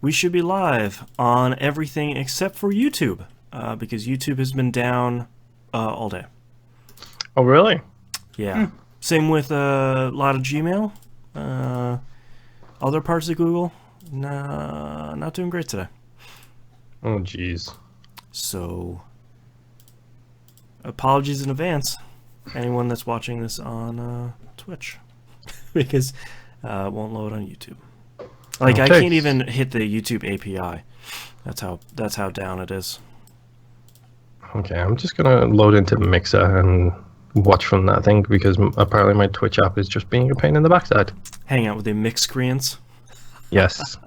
we should be live on everything except for YouTube, because YouTube has been down all day. Oh, really? Yeah. Same with a lot of Gmail. Other parts of Google, nah, not doing great today. Oh, jeez. So, apologies in advance, anyone that's watching this on Twitch, because it won't load on YouTube. Like, I can't even hit the YouTube API. That's how down it is. Okay, I'm just gonna load into Mixer and watch from that thing because apparently my Twitch app is just being a pain in the backside. Hang out with the mixed screens. Yes.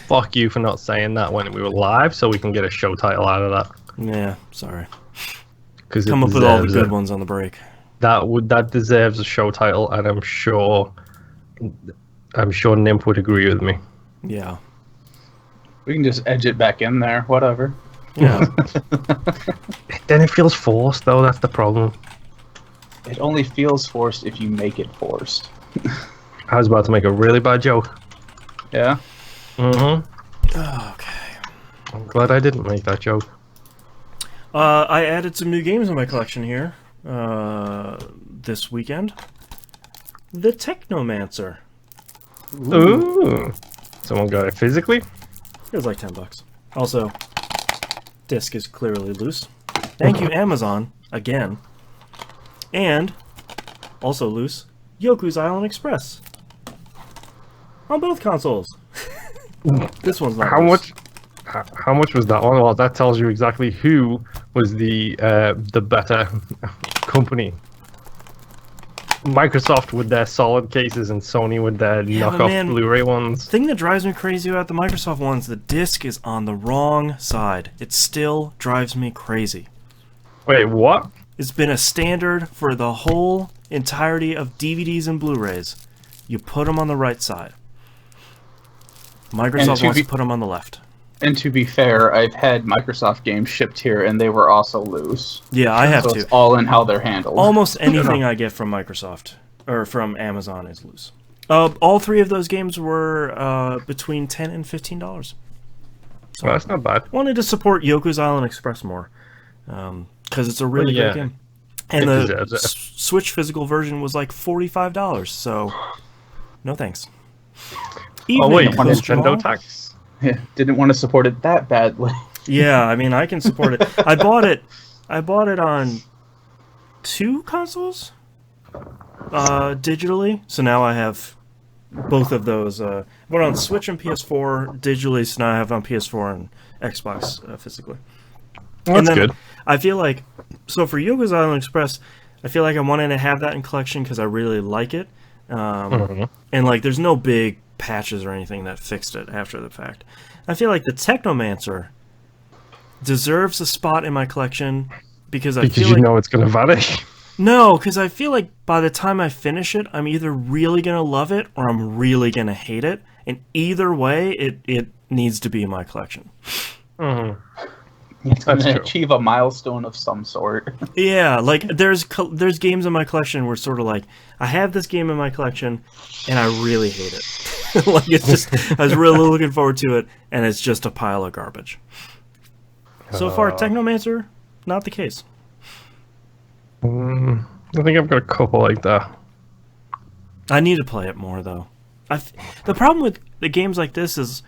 Fuck you for not saying that when we were live, so we can get a show title out of that. Yeah, sorry. Come up with all the good ones on the break. That deserves a show title, and I'm sure Nymph would agree with me. Yeah. We can just edge it back in there, whatever. Yeah. Then it feels forced, though. That's the problem. It only feels forced if you make it forced. I was about to make a really bad joke. Yeah? Mm-hmm. Okay. I'm glad I didn't make that joke. I added some new games in my collection here this weekend. The Technomancer. Ooh. Someone got it physically? It was like $10. Also, disc is clearly loose. Thank you, Amazon, again. And, also loose, Yoku's Island Express. On both consoles. This one's not loose. How much was that one? Well, that tells you exactly who was the better company. Microsoft with their solid cases and Sony with their knockoff Blu-ray ones. The thing that drives me crazy about the Microsoft ones, the disc is on the wrong side. It still drives me crazy. Wait, what? It's been a standard for the whole entirety of DVDs and Blu-rays. You put them on the right side. Microsoft wants to put them on the left. And to be fair, I've had Microsoft games shipped here, and they were also loose. Yeah, I have so to. It's all in how they're handled. Almost anything I get from Microsoft, or from Amazon, is loose. All three of those games were between $10 and $15. So well, that's not bad. Wanted to support Yoku's Island Express more, because it's a really great game. And the Switch physical version was like $45, so no thanks. Oh wait, Nintendo tax? Yeah, didn't want to support it that badly. Yeah, I mean, I can support it. I bought it on 2 consoles digitally, so now I have both of those. I bought it on Switch and PS4 digitally, so now I have it on PS4 and Xbox physically. Well, that's good. I feel like, so for Yoku's Island Express, I feel like I wanted to have that in collection because I really like it. And like, there's no big patches or anything that fixed it after the fact. I feel like the Technomancer deserves a spot in my collection because you know it's gonna vanish. No, because I feel like by the time I finish it, I'm either really gonna love it or I'm really gonna hate it, and either way, it needs to be in my collection. It's going to achieve a milestone of some sort. Yeah, like there's games in my collection where sort of like I have this game in my collection and I really hate it. Like it's just I was really looking forward to it and it's just a pile of garbage. So far, Technomancer, not the case. I think I've got a couple like that. I need to play it more though. The problem with the games like this is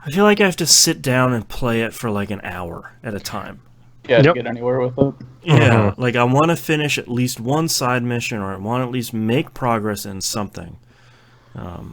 I feel like I have to sit down and play it for like an hour at a time. Yeah, to get anywhere with it. Yeah, like I want to finish at least one side mission or I want to at least make progress in something.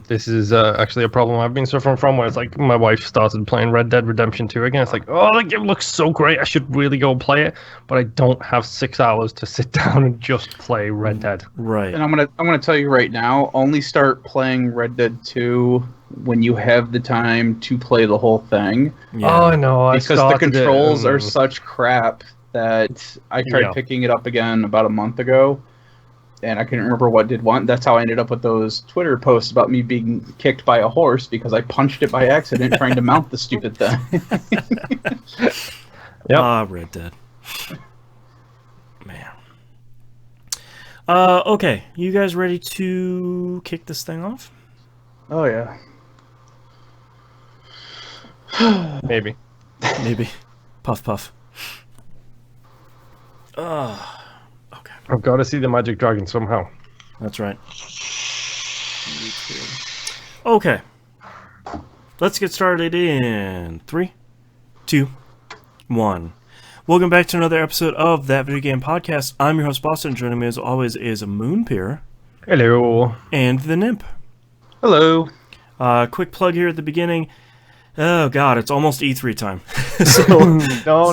This is actually a problem I've been suffering from, where it's like my wife started playing Red Dead Redemption 2 again. It's like, oh, the game looks so great. I should really go play it, but I don't have 6 hours to sit down and just play Red Dead. Right. And I'm gonna tell you right now, only start playing Red Dead 2 when you have the time to play the whole thing. Yeah. Oh no, because the controls are such crap that I tried picking it up again about a month ago. And I couldn't remember what did what. That's how I ended up with those Twitter posts about me being kicked by a horse because I punched it by accident trying to mount the stupid thing. Red Dead. Man. Okay, you guys ready to kick this thing off? Oh, yeah. Maybe. Maybe. Puff, puff. Okay. I've got to see the Magic Dragon somehow. That's right. Me too. Okay. Let's get started in 3, 2, 1. Welcome back to another episode of That Video Game Podcast. I'm your host, Boston. Joining me as always is Moonpeer. Hello. And the Nymph. Hello. Quick plug here at the beginning. Oh God, it's almost E3 time. So No.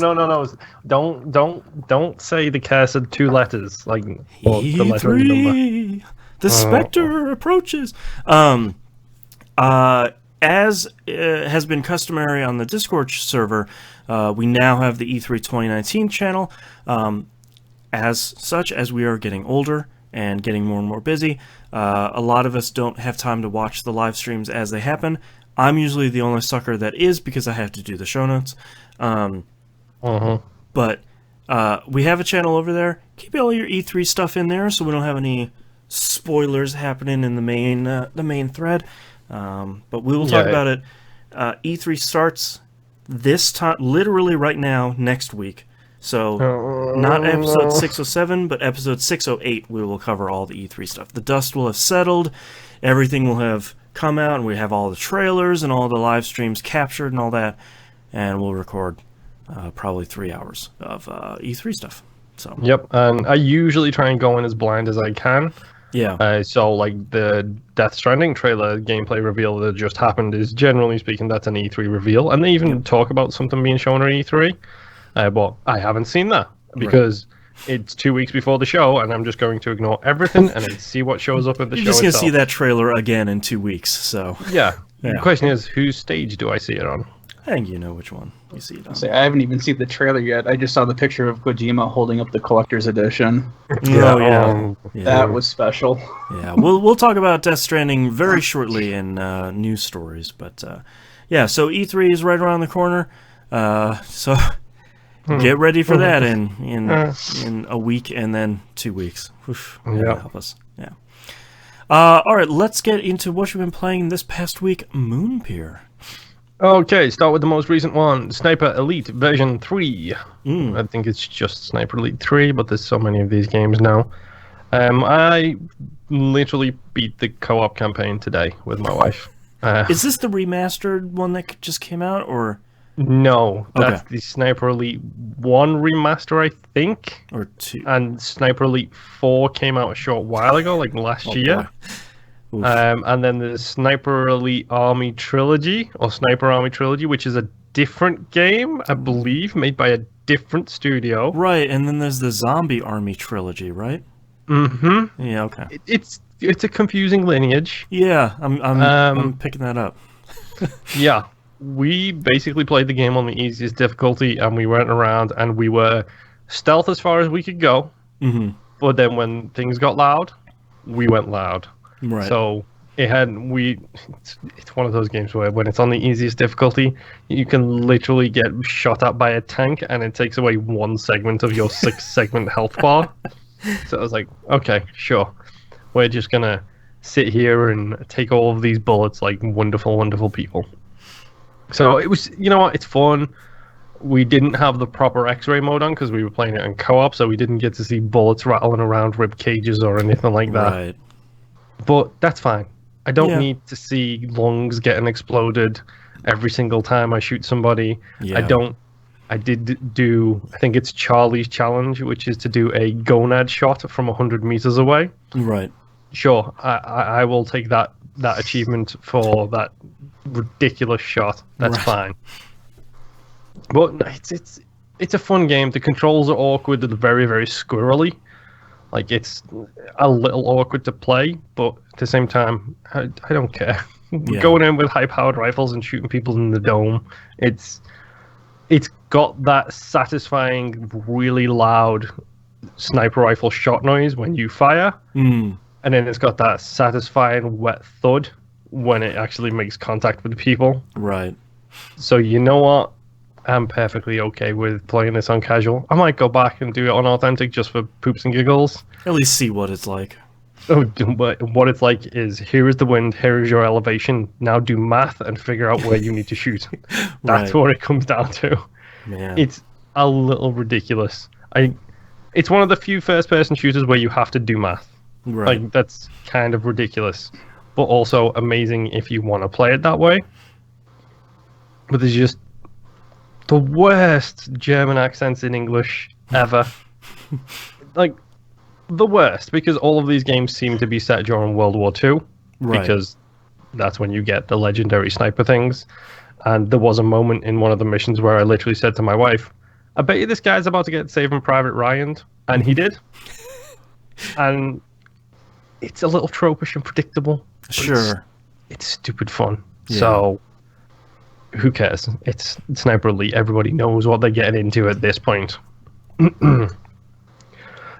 Don't say the cursed 2 letters like the letter and number. E3. The specter approaches. As has been customary on the Discord server, we now have the E3 2019 channel. As such, as we are getting older and getting more and more busy, a lot of us don't have time to watch the live streams as they happen. I'm usually the only sucker that is because I have to do the show notes. But we have a channel over there. Keep all your E3 stuff in there so we don't have any spoilers happening in the main thread. But we will talk about it. E3 starts this time, literally right now, next week. So not episode 607, but episode 608, we will cover all the E3 stuff. The dust will have settled. Everything will have come out, and we have all the trailers and all the live streams captured and all that. And we'll record probably 3 hours of E3 stuff. So. Yep, and I usually try and go in as blind as I can. Yeah. So, like, the Death Stranding trailer gameplay reveal that just happened is, generally speaking, that's an E3 reveal. And they even talk about something being shown at E3. But I haven't seen that because it's 2 weeks before the show, and I'm just going to ignore everything and then see what shows up at the show You're just going to itself. see that trailer again in 2 weeks, so... Yeah. The question is, whose stage do I see it on? I think you know which one you see it on. I haven't even seen the trailer yet. I just saw the picture of Kojima holding up the collector's edition. Yeah. That was special. Yeah, we'll talk about Death Stranding very shortly in news stories, but so E3 is right around the corner. So get ready for that in a week and then 2 weeks. Oof, that'll help us. Yeah. All right, let's get into what you've been playing this past week, Moonpeer. Okay, start with the most recent one, Sniper Elite version 3. I think it's just Sniper Elite 3, but there's so many of these games now. I literally beat the co-op campaign today with my wife. Is this the remastered one that just came out, or...? No, that's the Sniper Elite 1 remaster, I think. Or 2. And Sniper Elite 4 came out a short while ago, like last year. And then the Sniper Elite Army Trilogy, or Sniper Army Trilogy, which is a different game, I believe, made by a different studio. Right, and then there's the Zombie Army Trilogy, right? Mm-hmm. Yeah, okay. It's a confusing lineage. Yeah, I'm picking that up. Yeah, we basically played the game on the easiest difficulty, and we went around, and we were stealth as far as we could go. Mm-hmm. But then when things got loud, we went loud. Right. So it's one of those games where when it's on the easiest difficulty, you can literally get shot at by a tank, and it takes away 1 segment of your 6-segment health bar. So I was like, okay, sure. We're just gonna sit here and take all of these bullets like wonderful, wonderful people. So it was, you know what, it's fun. We didn't have the proper X-ray mode on because we were playing it in co-op, so we didn't get to see bullets rattling around rib cages or anything like that. Right. But that's fine. I don't need to see lungs getting exploded every single time I shoot somebody. Yeah. I did do, I think it's Charlie's challenge, which is to do a gonad shot from 100 meters away. Right. Sure, I will take that achievement for that ridiculous shot. That's fine. But it's a fun game. The controls are awkward. They're very, very squirrely. Like, it's a little awkward to play, but at the same time, I don't care. Going in with high-powered rifles and shooting people in the dome, it's got that satisfying, really loud sniper rifle shot noise when you fire, and then it's got that satisfying wet thud when it actually makes contact with people. Right. So you know what? I'm perfectly okay with playing this on casual. I might go back and do it on authentic just for poops and giggles. At least see what it's like. Oh, but what it's like is, here is the wind, here is your elevation. Now do math and figure out where you need to shoot. That's what it comes down to. Man. It's a little ridiculous. It's one of the few first-person shooters where you have to do math. Right. Like, that's kind of ridiculous, but also amazing if you want to play it that way. But there's just the worst German accents in English ever. Like, the worst, because all of these games seem to be set during World War II, because that's when you get the legendary sniper things. And there was a moment in one of the missions where I literally said to my wife, I bet you this guy's about to get Saving Private Ryan, and he did. And it's a little tropish and predictable. Sure. It's stupid fun. Yeah. So, who cares? It's Sniper Elite. Everybody knows what they're getting into at this point.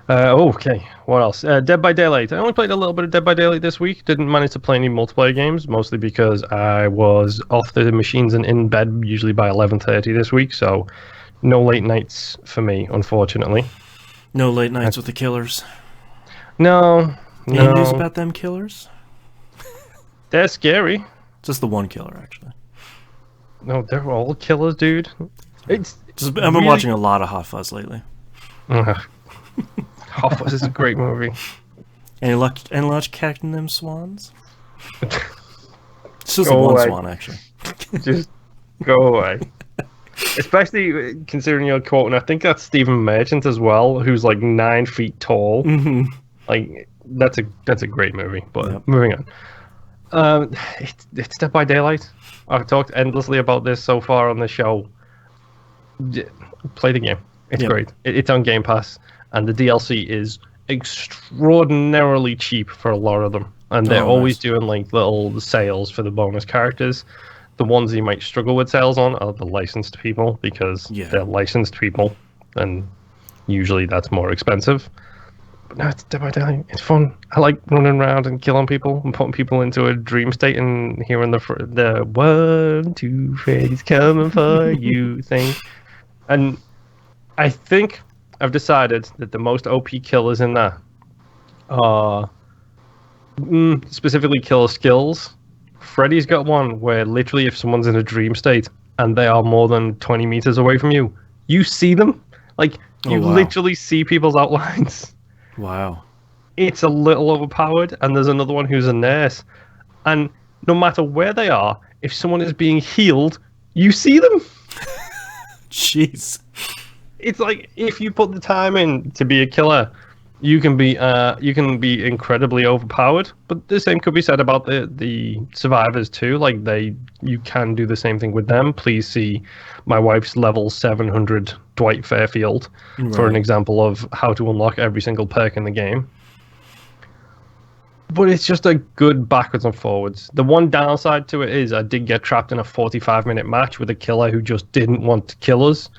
Okay, what else? Dead by Daylight. I only played a little bit of Dead by Daylight this week. Didn't manage to play any multiplayer games, mostly because I was off the machines and in bed usually by 11:30 this week, so no late nights for me, unfortunately. No late nights with the killers. No. Any news about them killers? They're scary. Just the one killer, actually. No, they're all killers, dude. I've been watching a lot of Hot Fuzz lately. Hot Fuzz is a great movie. Any luck catching them swans? It's just the one swan, actually. Just go away. Especially considering you're quoting, I think that's Stephen Merchant as well, who's like 9 feet tall. Mm-hmm. Like, that's a great movie. But moving on. It's Dead by Daylight. I've talked endlessly about this so far on the show. Play the game. It's great. It's on Game Pass, and the DLC is extraordinarily cheap for a lot of them. And they're always doing like little sales for the bonus characters. The ones you might struggle with sales on are the licensed people, because they're licensed people, and usually that's more expensive. But no, it's Dead by Daylight. It's fun. I like running around and killing people and putting people into a dream state and hearing the 1, 2, Freddy's coming for you thing. And I think I've decided that the most OP killers in there are specifically killer skills. Freddy's got one where literally if someone's in a dream state and they are more than 20 meters away from you, you see them. Like, you literally see people's outlines. Wow. It's a little overpowered. And there's another one who's a nurse. And no matter where they are, if someone is being healed, you see them. Jeez. It's like, if you put the time in to be a killer, you can be incredibly overpowered. But the same could be said about the survivors too. Like, you can do the same thing with them. Please see my wife's level 700 Dwight Fairfield for an example of how to unlock every single perk in the game. But it's just a good backwards and forwards. The one downside to it is I did get trapped in a 45-minute match with a killer who just didn't want to kill us.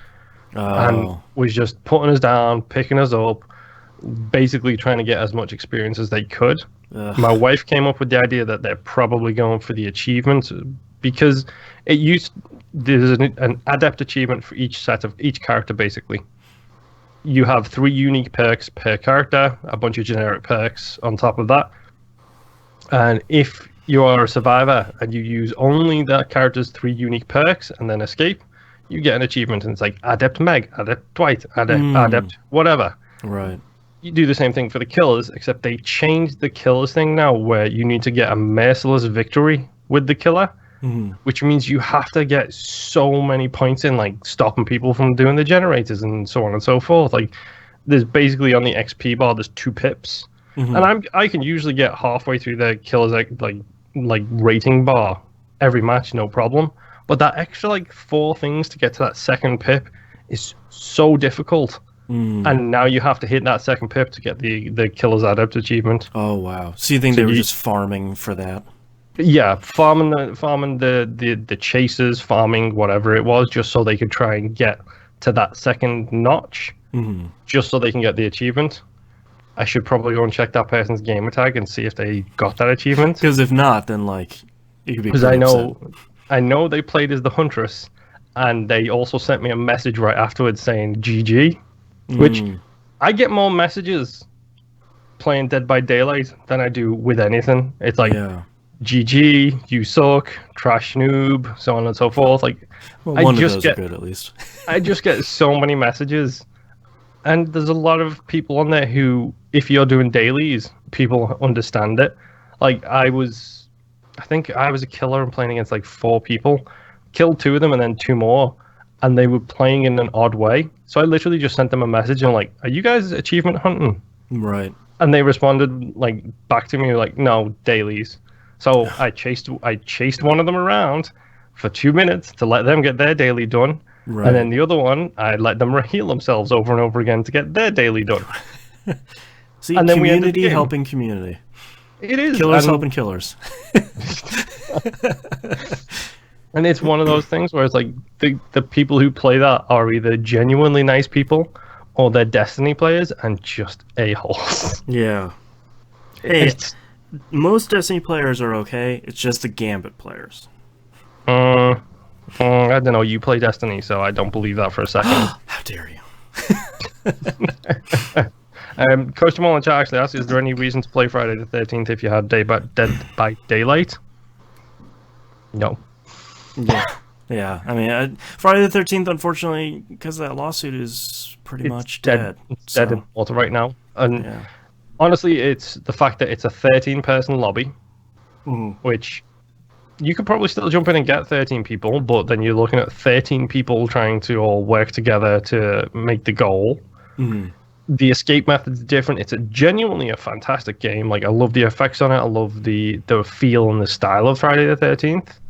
And was just putting us down, picking us up, basically trying to get as much experience as they could. My wife came up with the idea that they're probably going for the achievement, because there's an adept achievement for each character, basically. You have 3 unique perks per character, a bunch of generic perks on top of that. And if you are a survivor and you use only that character's 3 unique perks and then escape, you get an achievement, and it's like Adept Meg, Adept Dwight, Adept whatever. Right. You do the same thing for the killers, except they changed the killers thing now, where you need to get a merciless victory with the killer, which means you have to get so many points in, like stopping people from doing the generators and so on and so forth. Like, there's basically on the XP bar, there's 2 pips, and I can usually get halfway through the killers like rating bar every match, no problem. But that extra 4 things to get to that second pip is so difficult. And now you have to hit that second pip to get the Killer's Adept achievement. Oh, wow. So you think they were just farming for that? Yeah, farming the chasers, farming whatever it was, just so they could try and get to that second notch, just so they can get the achievement. I should probably go and check that person's gamer tag and see if they got that achievement. Because if not, then it could be. Because I know they played as the Huntress, and they also sent me a message right afterwards saying GG, which I get more messages playing Dead by Daylight than I do with anything. It's like Yeah. GG, you suck, trash noob, so on and so forth. Like, Well, I one of just those get are good at least. I just get so many messages, and there's a lot of people on there who, if you're doing dailies, people understand it. Like, I think I was a killer and playing against like 4 people, killed 2 of them and then 2 more, and they were playing in an odd way. So I literally just sent them a message and like, "Are you guys achievement hunting?" Right. And they responded like back to me like, "No, dailies." So I chased one of them around for 2 minutes to let them get their daily done. Right. And then the other one, I let them heal themselves over and over again to get their daily done. See, and then we ended the community game. helping community. It is. Killers helping killers. And it's one of those things where it's like the people who play that are either genuinely nice people or they're Destiny players and just a-holes. Yeah. Hey, most Destiny players are okay. It's just the Gambit players. I don't know. You play Destiny, so I don't believe that for a second. How dare you? Coach Jamal in chat actually asked, is there any reason to play Friday the 13th if you had Dead by Daylight? No. Yeah. I mean, Friday the 13th, unfortunately, because that lawsuit is pretty much dead. It's dead in water right now. And Yeah. honestly, it's the fact that it's a 13-person lobby, which you could probably still jump in and get 13 people, but then you're looking at 13 people trying to all work together to make the goal. The escape method's different. It's genuinely a fantastic game. Like, I love the effects on it. I love the feel and the style of Friday the 13th.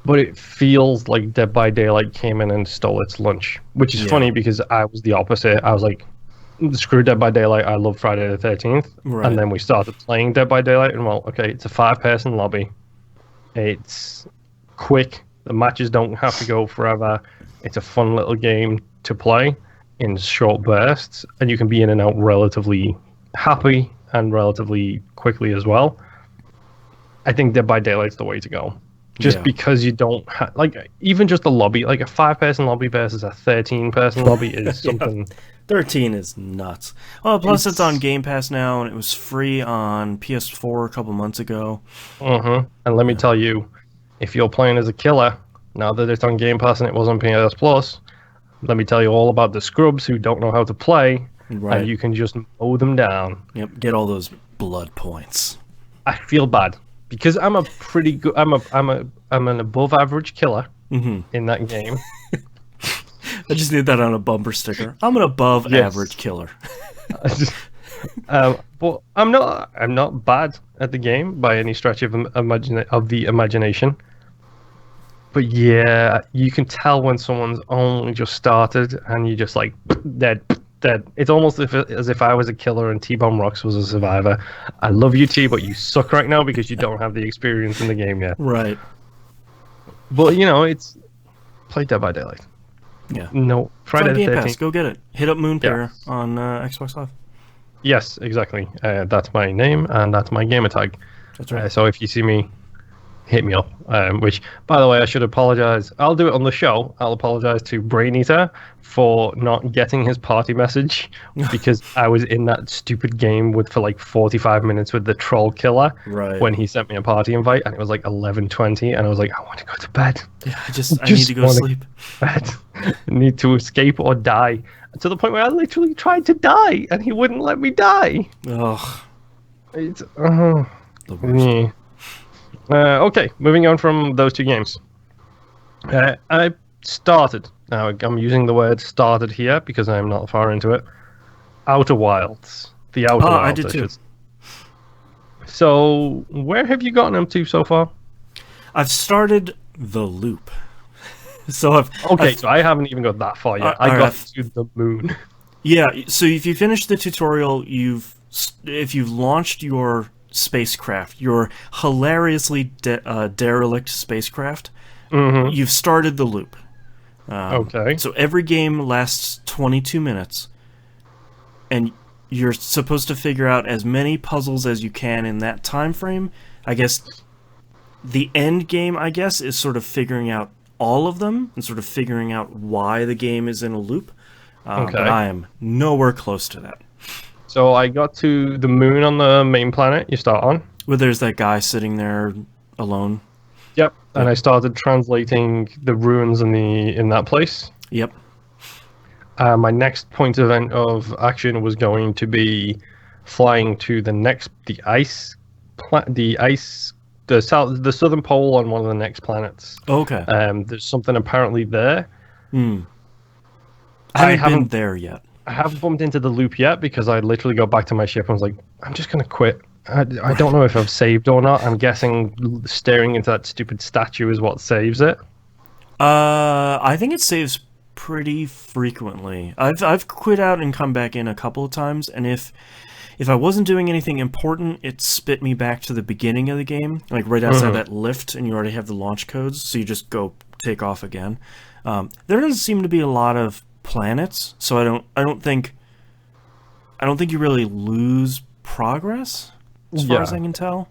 But it feels like Dead by Daylight came in and stole its lunch, which is funny because I was the opposite. I was like, screw Dead by Daylight, I love Friday the 13th. Right. And then we started playing Dead by Daylight, and well, okay, it's a 5-person lobby. It's quick. The matches don't have to go forever. It's a fun little game to play in short bursts, and you can be in and out relatively happy and relatively quickly as well. I think Dead by Daylight's the way to go. Just because you don't have, like, even just a lobby, like a 5-person lobby versus a 13-person lobby is something. 13 is nuts. Well, plus it's on Game Pass now, and it was free on PS4 a couple months ago. And let me tell you, if you're playing as a killer, now that it's on Game Pass and it was on PS Plus, let me tell you all about the scrubs who don't know how to play, and you can just mow them down. Yep, get all those blood points. I feel bad because I'm a pretty good. I'm an above average killer in that game. I just need that on a bumper sticker. I'm an above average killer. But I'm not bad at the game by any stretch of the imagination. But yeah, you can tell when someone's only just started and you just like dead. It's almost as if I was a killer and T-Bomb Rocks was a survivor. I love you, T, but you suck right now because you don't have the experience in the game yet. Right. But you know, it's play Dead by Daylight. Yeah. No, Friday the 13th. Go get it. Hit up Moonpair on Xbox Live. Yes, exactly. That's my name and that's my gamer tag. That's right. So if you see me, hit me up. Which, by the way, I should apologize. I'll do it on the show. I'll apologize to Brain Eater for not getting his party message because I was in that stupid game for like 45 minutes with the troll killer when he sent me a party invite, and it was like 11:20, and I was like, I want to go to bed. Yeah, I need to go to sleep. I need to escape or die. To the point where I literally tried to die, and he wouldn't let me die. Ugh. It's the worst. yeah. Okay, moving on from those 2 games. I started. Now, I'm using the word started here because I'm not far into it. Outer Wilds. The Outer Wilds. I did too. So, where have you gotten them to so far? I've started the loop. So so I haven't even got that far yet. I got to the moon. Yeah, so if you finish the tutorial, if you've launched your spacecraft, your hilariously derelict spacecraft, you've started the loop. Okay. So every game lasts 22 minutes, and you're supposed to figure out as many puzzles as you can in that time frame. I guess the end game, is sort of figuring out all of them and sort of figuring out why the game is in a loop. But I am nowhere close to that. So I got to the moon on the main planet you start on. Where there's that guy sitting there alone. Yep. And I started translating the ruins in that place. Yep. My next point of action was going to be flying to the southern pole on one of the next planets. Okay. There's something apparently there. I haven't been there yet. I haven't bumped into the loop yet because I literally got back to my ship and was like, I'm just gonna quit. I don't know if I've saved or not. I'm guessing staring into that stupid statue is what saves it. I think it saves pretty frequently. I've quit out and come back in a couple of times, and if I wasn't doing anything important, it spit me back to the beginning of the game, like right outside that lift, and you already have the launch codes, so you just go take off again. There doesn't seem to be a lot of planets, so I don't think you really lose progress as far as I can tell.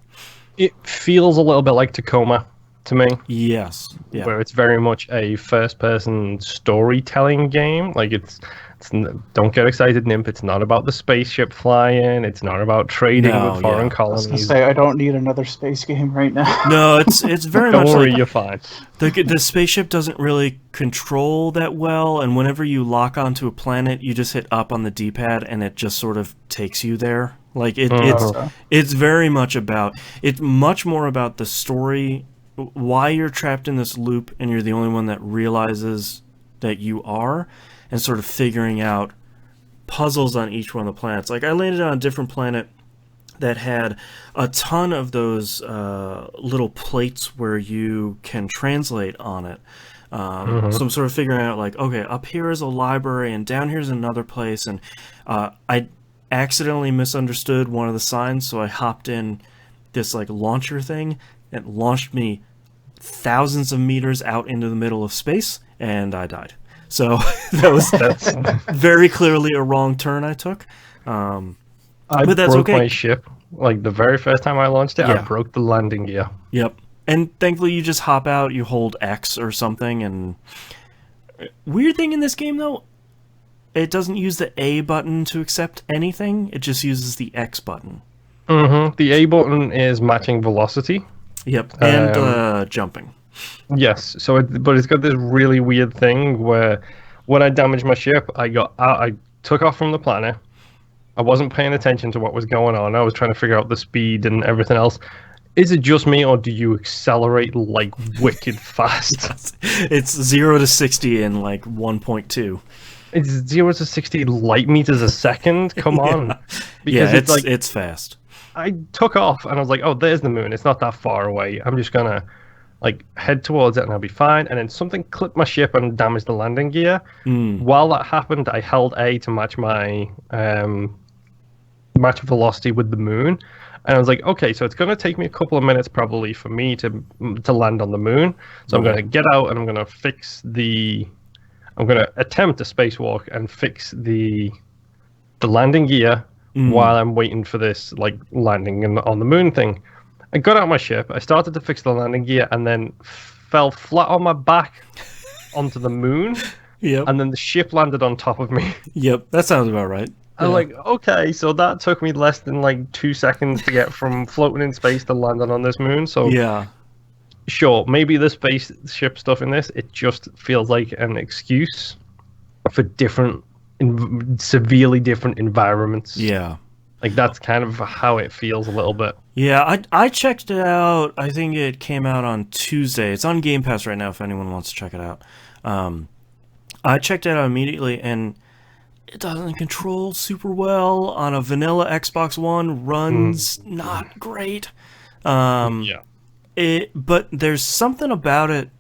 It feels a little bit like Tacoma to me. Yes. Yeah. Where it's very much a first-person storytelling game. Like it's don't get excited, Nymph. It's not about the spaceship flying. It's not about trading with foreign colonies. I was gonna say, I don't need another space game right now. No, it's very much. Don't worry, like, you're fine. The spaceship doesn't really control that well, and whenever you lock onto a planet, you just hit up on the D-pad, and it just sort of takes you there. Like it's very much about. It's much more about the story, why you're trapped in this loop, and you're the only one that realizes that you are. And sort of figuring out puzzles on each one of the planets. Like, I landed on a different planet that had a ton of those little plates where you can translate on it. So I'm sort of figuring out, like, okay, up here is a library, and down here's another place. And I accidentally misunderstood one of the signs, so I hopped in this, like, launcher thing. It launched me thousands of meters out into the middle of space, and I died. So that's very clearly a wrong turn I took. But that's broke okay. My ship. Like the very first time I launched it, I broke the landing gear. Yep. And thankfully you just hop out, you hold X or something, and weird thing in this game though, it doesn't use the A button to accept anything, it just uses the X button. The A button is matching velocity. Yep. And jumping. Yes, but it's got this really weird thing where when I damaged my ship, I took off from the planet. I wasn't paying attention to what was going on. I was trying to figure out the speed and everything else. Is it just me, or do you accelerate like wicked fast? It's 0 to 60 in like 1.2. It's 0 to 60 light meters a second? Come on. Because it's fast. I took off and I was like, oh, there's the moon. It's not that far away. I'm just gonna head towards it and I'll be fine. And then something clipped my ship and damaged the landing gear. While that happened, I held A to match my match velocity with the moon. And I was like, okay, so it's going to take me a couple of minutes probably for me to land on the moon. So I'm going to get out and I'm going to attempt a spacewalk and fix the landing gear while I'm waiting for this landing on the moon thing. I got out my ship, I started to fix the landing gear, and then fell flat on my back onto the moon. Yep. And then the ship landed on top of me. Yep, that sounds about right. I was like, okay, so that took me less than 2 seconds to get from floating in space to landing on this moon. So yeah, sure, maybe the spaceship stuff in this, it just feels like an excuse for severely different environments. Yeah. Like, that's kind of how it feels a little bit. Yeah, I checked it out. I think it came out on Tuesday. It's on Game Pass right now if anyone wants to check it out. I checked it out immediately, and it doesn't control super well. On a vanilla Xbox One, runs not great. But there's something about it,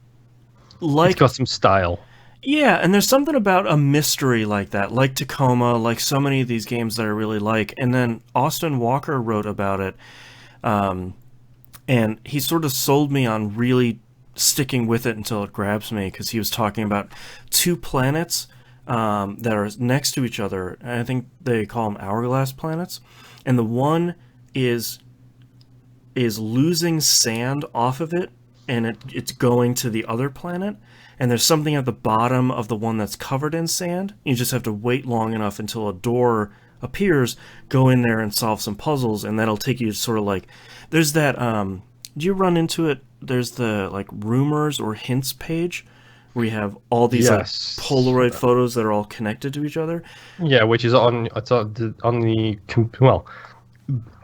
like... It's got some style. Yeah, and there's something about a mystery like that, like Tacoma, like so many of these games that I really like. And then Austin Walker wrote about it, and he sort of sold me on really sticking with it until it grabs me, because he was talking about two planets that are next to each other. And I think they call them hourglass planets. And the one is losing sand off of it, and it's going to the other planet. And there's something at the bottom of the one that's covered in sand. You just have to wait long enough until a door appears, go in there and solve some puzzles, and that'll take you to sort of like, there's that, do you run into it? There's the like rumors or hints page where you have all these like Polaroid photos that are all connected to each other. Yeah, which is on the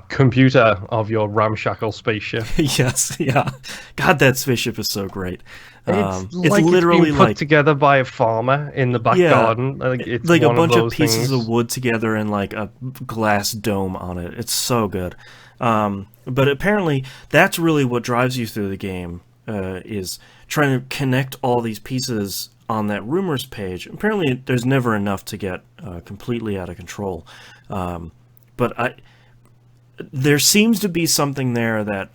computer of your ramshackle spaceship. Yes, yeah. God, that spaceship is so great. It's literally it's been put together by a farmer in the back garden. It's like a bunch of pieces of wood together and like a glass dome on it. It's so good. But apparently, that's really what drives you through the game, is trying to connect all these pieces on that rumors page. Apparently, there's never enough to get completely out of control. But there seems to be something there that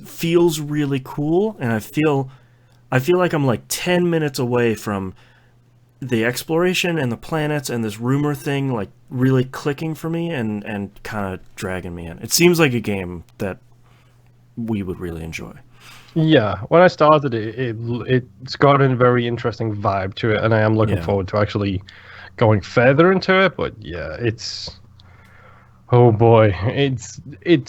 feels really cool, and I feel like I'm like 10 minutes away from the exploration and the planets and this rumor thing like really clicking for me and kind of dragging me in. It seems like a game that we would really enjoy. Yeah, when I started it's got a very interesting vibe to it, and I am looking forward to actually going further into it. But yeah, oh boy, it's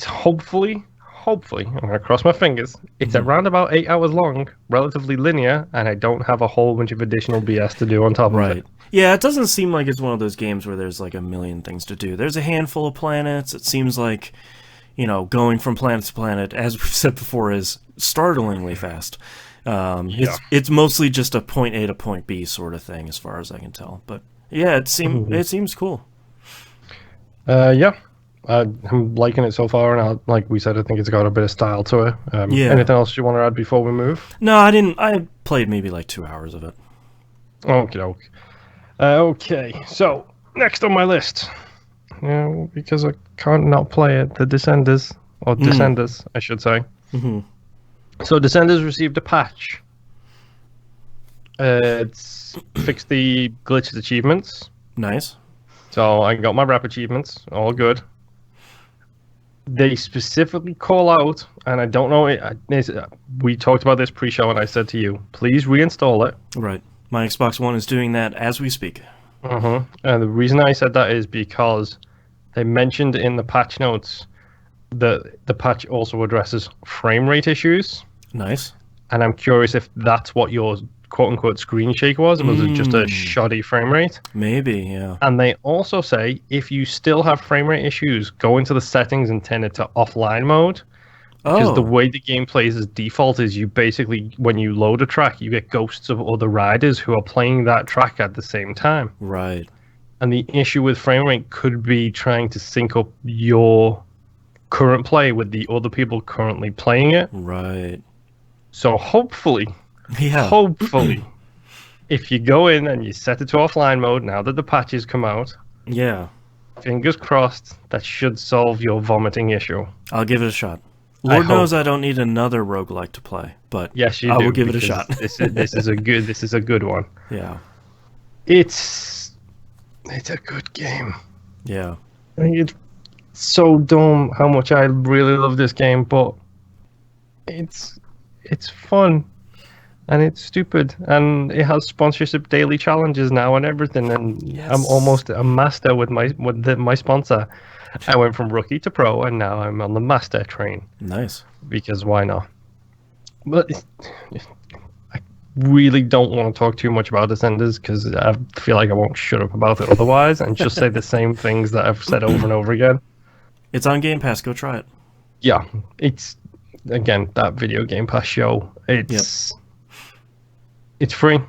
hopefully, I'm gonna cross my fingers. It's around about 8 hours long, relatively linear, and I don't have a whole bunch of additional BS to do on top of it. Yeah, it doesn't seem like it's one of those games where there's like a million things to do. There's a handful of planets. It seems like, going from planet to planet, as we've said before, is startlingly fast. It's mostly just a point A to point B sort of thing, as far as I can tell. But yeah, it seems cool. I'm liking it so far, and like we said, I think it's got a bit of style to it. Anything else you want to add before we move? No, I didn't. I played maybe like 2 hours of it. Okay, so next on my list, because I can't not play it, the Descenders, I should say. Mm-hmm. So Descenders received a patch. It's fixed the glitched achievements. Nice. So I got my rap achievements, all good. They specifically call out, and I don't know, we talked about this pre-show, and I said to you, please reinstall it. Right. My Xbox One is doing that as we speak. And the reason I said that is because they mentioned in the patch notes that the patch also addresses frame rate issues. Nice. And I'm curious if that's what your quote-unquote screen shake was it just a shoddy frame rate? Maybe, yeah. And they also say if you still have frame rate issues, go into the settings and turn it to offline mode. Because the way the game plays as default is you basically, when you load a track, you get ghosts of other riders who are playing that track at the same time. Right. And the issue with frame rate could be trying to sync up your current play with the other people currently playing it. Right. So hopefully, if you go in and you set it to offline mode now that the patches come out, fingers crossed, that should solve your vomiting issue. I'll give it a shot. Lord knows I don't need another roguelike to play, but yes, you I do, will give it a shot. this is a good one. Yeah. It's a good game. Yeah. I mean, it's so dumb how much I really love this game, but it's fun. And it's stupid, and it has sponsorship daily challenges now and everything. And I'm almost a master with my sponsor. I went from rookie to pro, and now I'm on the master train. Nice. Because why not? But I really don't want to talk too much about Descenders because I feel like I won't shut up about it otherwise, and just say the same things that I've said over and over again. It's on Game Pass. Go try it. Yeah, it's again that Video Game Pass show. It's free,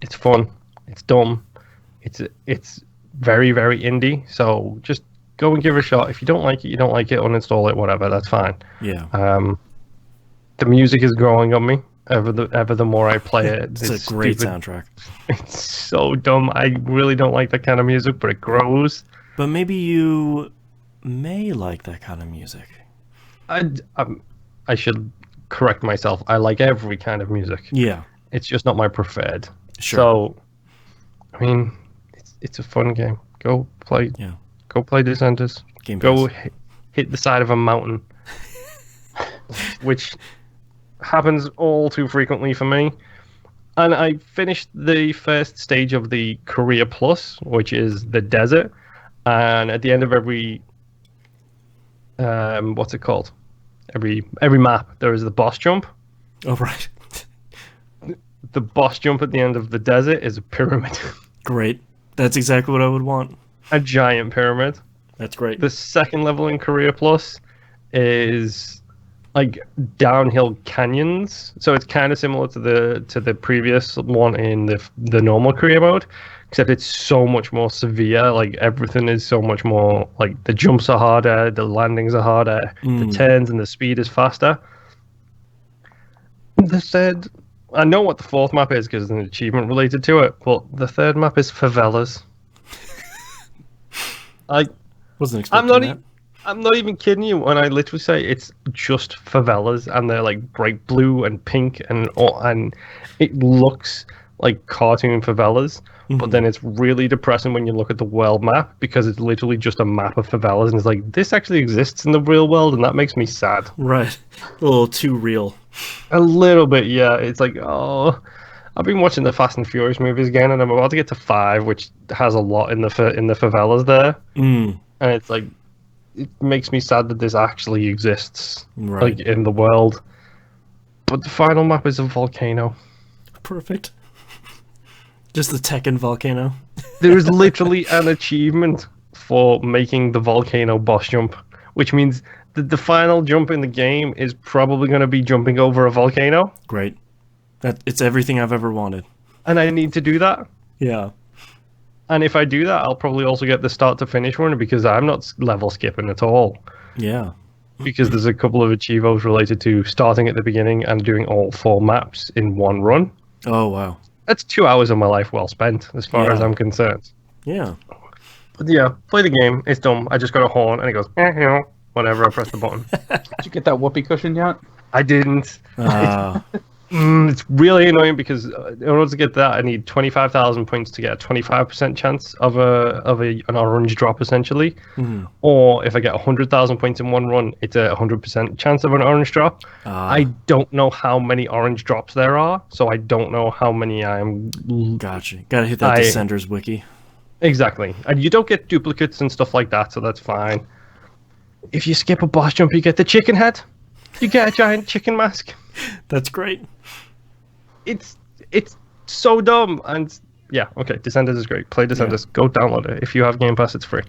it's fun, it's dumb, it's very, very indie, so just go and give it a shot. If you don't like it, you don't like it, uninstall it, whatever, that's fine. Yeah. The music is growing on me ever the more I play it. It's a great soundtrack. It's so dumb. I really don't like that kind of music, but it grows. But maybe you may like that kind of music. I should correct myself. I like every kind of music. Yeah. It's just not my preferred. Sure. So, I mean, it's a fun game. Go play. Yeah. Go play Descenders. Go hit the side of a mountain, which happens all too frequently for me. And I finished the first stage of the Career Plus, which is the desert. and at the end of every what's it called? Every map there is the boss jump. Oh right. The boss jump at the end of the desert is a pyramid. Great. That's exactly what I would want. A giant pyramid. That's great. The second level in Career Plus is like downhill canyons, so it's kind of similar to the previous one in the normal career mode, except it's so much more severe. Like everything is so much more, like the jumps are harder, the landings are harder, the turns and the speed is faster. The third, I know what the fourth map is because there's an achievement related to it, but the third map is favelas. I wasn't expecting that. I'm not even kidding you when I literally say it's just favelas, and they're like bright blue and pink, and it looks like cartoon favelas. But then it's really depressing when you look at the world map, because it's literally just a map of favelas, and it's like, this actually exists in the real world, and that makes me sad. Right. A little too real. A little bit, yeah. It's like, oh, I've been watching the Fast and Furious movies again, and I'm about to get to 5, which has a lot in the favelas there. And it's like, it makes me sad that this actually exists, like, in the world. But the final map is a volcano. Perfect. Just the Tekken volcano. There is literally an achievement for making the volcano boss jump, which means that the final jump in the game is probably going to be jumping over a volcano. Great. It's everything I've ever wanted. And I need to do that. Yeah. And if I do that, I'll probably also get the start to finish one, because I'm not level skipping at all. Yeah. Because there's a couple of achievos related to starting at the beginning and doing all 4 maps in one run. Oh, wow. That's 2 hours of my life well spent, as far as I'm concerned. Yeah. But yeah, play the game. It's dumb. I just got a horn, and it goes, whatever, I press the button. Did you get that whoopee cushion yet? I didn't. It's really annoying, because in order to get that, I need 25,000 points to get a 25% chance of an orange drop, essentially. Or if I get 100,000 points in one run, it's a 100% chance of an orange drop. I don't know how many orange drops there are, so I don't know how many I'm... Gotcha. Gotta hit that Descenders wiki. Exactly. And you don't get duplicates and stuff like that, so that's fine. If you skip a boss jump, you get the chicken head. You get a giant chicken mask. That's great. It's so dumb, and yeah, okay, Descenders is great. Play Descenders. Yeah. Go download it. If you have Game Pass, it's free.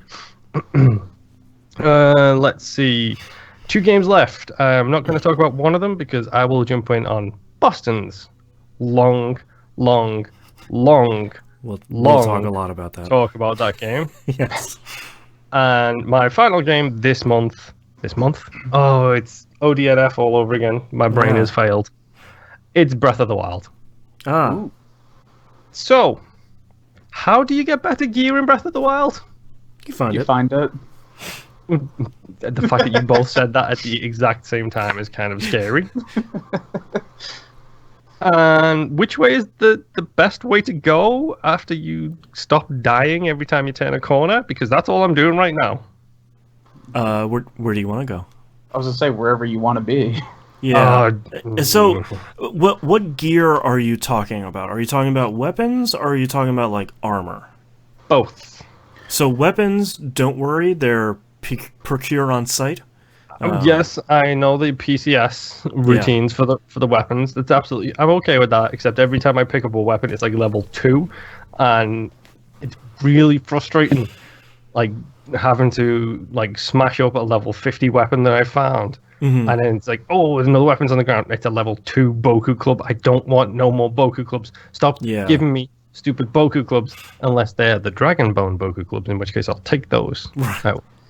Let's see. 2 games left. I'm not going to talk about one of them, because I will jump in on Boston's long We'll talk a lot about that. Talk about that game. Yes. And my final game this month. Oh, it's ODNF all over again. My brain has failed. It's Breath of the Wild. Ooh. So, how do you get better gear in Breath of the Wild? You find it. The fact that you both said that at the exact same time is kind of scary. And which way is the best way to go after you stop dying every time you turn a corner? Because that's all I'm doing right now. Where do you want to go? I was going to say, wherever you want to be. Yeah. So, what gear are you talking about? Are you talking about weapons, or are you talking about, like, armor? Both. So weapons, don't worry, they're procure on site. Yes, I know the PCS routines for the weapons. That's absolutely, I'm okay with that. Except every time I pick up a weapon, it's like level 2, and it's really frustrating. Like having to like smash up a level 50 weapon that I found. And then it's like, oh, there's another weapons on the ground. It's a level 2 Boku club. I don't want no more Boku clubs. Stop giving me stupid Boku clubs unless they're the Dragon Bone Boku clubs, in which case I'll take those.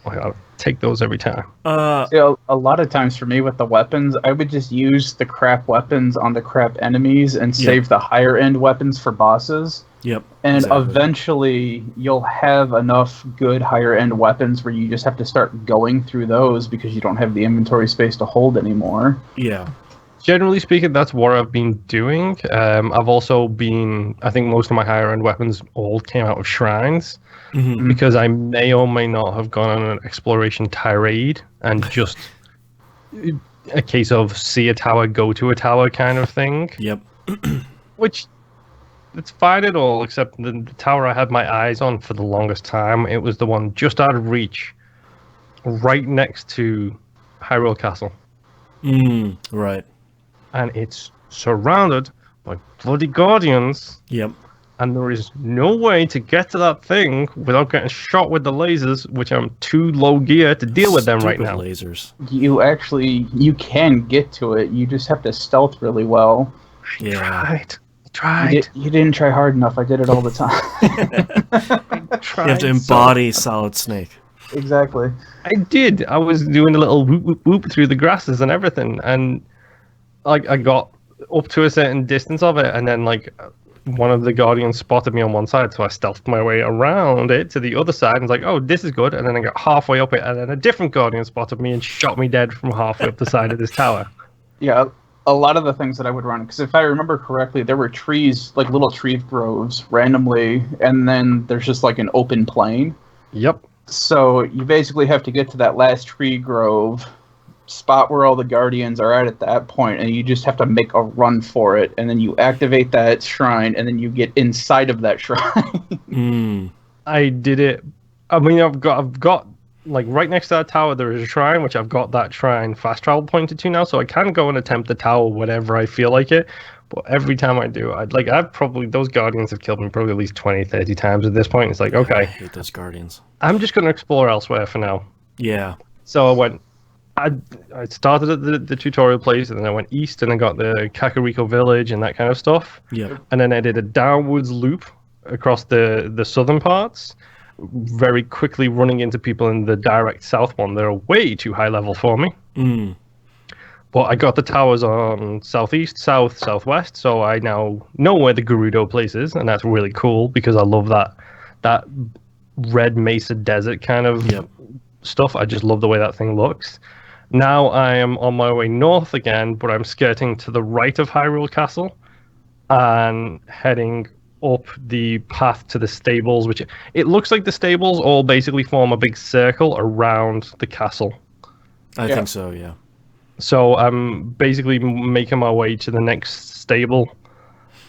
I'll take those every time. A lot of times for me with the weapons, I would just use the crap weapons on the crap enemies and save the higher end weapons for bosses. Yep. And eventually you'll have enough good higher end weapons where you just have to start going through those because you don't have the inventory space to hold anymore. Yeah. Generally speaking, that's what I've been doing. I've also been, I think most of my higher end weapons all came out of shrines. Because I may or may not have gone on an exploration tirade and just a case of see a tower, go to a tower kind of thing. Yep. Which it's fine at all, except the tower I had my eyes on for the longest time. It was the one just out of reach, right next to Hyrule Castle. Right. And it's surrounded by bloody guardians. Yep. And there is no way to get to that thing without getting shot with the lasers, which I'm too low gear to deal with them right now. Lasers. You can get to it. You just have to stealth really well. I tried. You didn't try hard enough. I did it all the time. You have to embody Solid Snake. Exactly. I did. I was doing a little whoop whoop whoop through the grasses and everything, and like I got up to a certain distance of it, and then like one of the guardians spotted me on one side, so I stealthed my way around it to the other side and was like, oh, this is good. And then I got halfway up it, and then a different guardian spotted me and shot me dead from halfway up the side of this tower. Yeah, a lot of the things that I would run, because if I remember correctly, there were trees, like little tree groves randomly, and then there's just like an open plain. Yep. So you basically have to get to that last tree grove, spot where all the guardians are at that point, and you just have to make a run for it, and then you activate that shrine, and then you get inside of that shrine. I did it. I mean, I've got like right next to that tower there is a shrine, which I've got that shrine fast travel pointed to now, so I can go and attempt the tower whenever I feel like it. But every time I do, those guardians have killed me probably at least 20, 30 times at this point. It's like, okay, I hate those guardians. I'm just going to explore elsewhere for now. Yeah. So I started at the tutorial place, and then I went east, and I got the Kakariko village and that kind of stuff. Yep. And then I did a downwards loop across the southern parts, very quickly running into people in the direct south one. They're way too high level for me. But I got the towers on southeast, south, southwest, so I now know where the Gerudo place is, and that's really cool because I love that red mesa desert kind of stuff. I just love the way that thing looks. Now I am on my way north again, but I'm skirting to the right of Hyrule Castle and heading up the path to the stables, which it looks like the stables all basically form a big circle around the castle. I think so, yeah. So I'm basically making my way to the next stable,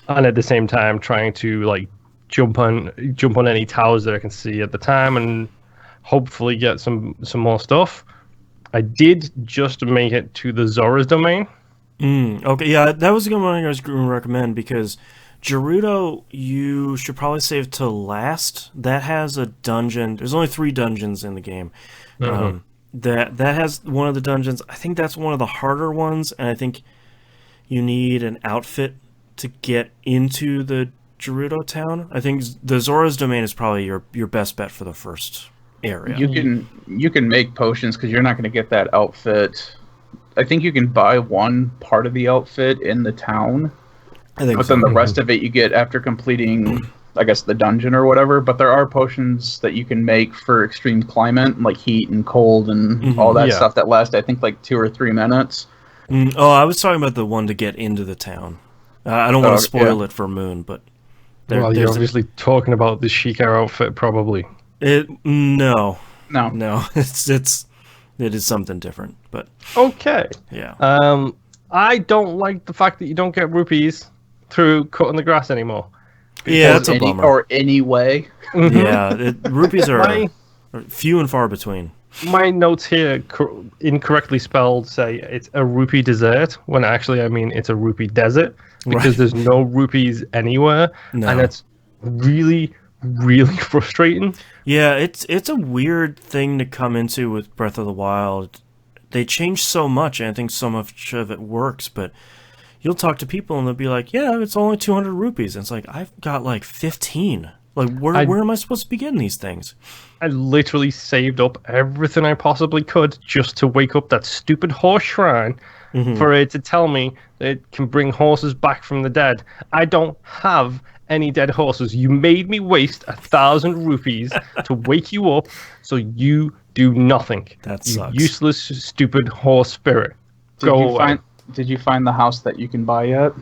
and at the same time trying to like jump on any towers that I can see at the time, and hopefully get some more stuff. I did just make it to the Zora's domain. Okay, yeah, that was the one I was going to recommend, because Gerudo, you should probably save to last. That has a dungeon. There's only 3 dungeons in the game. That has one of the dungeons. I think that's one of the harder ones, and I think you need an outfit to get into the Gerudo town. I think the Zora's domain is probably your best bet for the first area. You can make potions because you're not going to get that outfit. I think you can buy one part of the outfit in the town, but then the rest of it you get after completing, I guess, the dungeon or whatever. But there are potions that you can make for extreme climate, like heat and cold and all that stuff that last, I think, like 2 or 3 minutes. Oh, I was talking about the one to get into the town. I don't want to spoil it for Moon, but you're obviously talking about the Sheikah outfit, probably. No. It is something different, but okay. Yeah. I don't like the fact that you don't get rupees through cutting the grass anymore. Yeah, that's a bummer. Or any way. Yeah, rupees are few and far between. My notes here incorrectly spelled say it's a rupee dessert, when actually I mean it's a rupee desert, because there's no rupees anywhere, and it's really, really frustrating. Yeah, it's a weird thing to come into with Breath of the Wild. They changed so much, and I think so much of it works, but you'll talk to people and they'll be like, yeah, it's only 200 rupees. And it's like, I've got like 15. Like, where am I supposed to be getting these things? I literally saved up everything I possibly could just to wake up that stupid horse shrine for it to tell me that it can bring horses back from the dead. I don't have any dead horses. You made me waste 1,000 rupees to wake you up, so you do nothing. That sucks. You useless, stupid horse spirit. Did you find the house that you can buy yet?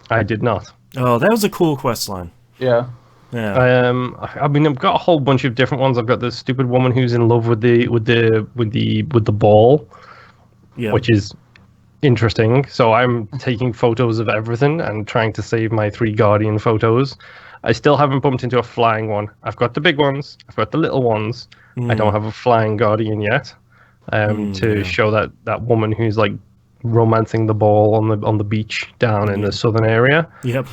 I did not. Oh, that was a cool quest line. Yeah. Yeah. I mean, I've got a whole bunch of different ones. I've got the stupid woman who's in love with the ball, which is interesting. So I'm taking photos of everything and trying to save my 3 Guardian photos. I still haven't bumped into a flying one. I've got the big ones. I've got the little ones. I don't have a flying Guardian yet. To show that woman who's like romancing the ball on the beach down in the southern area. Yep.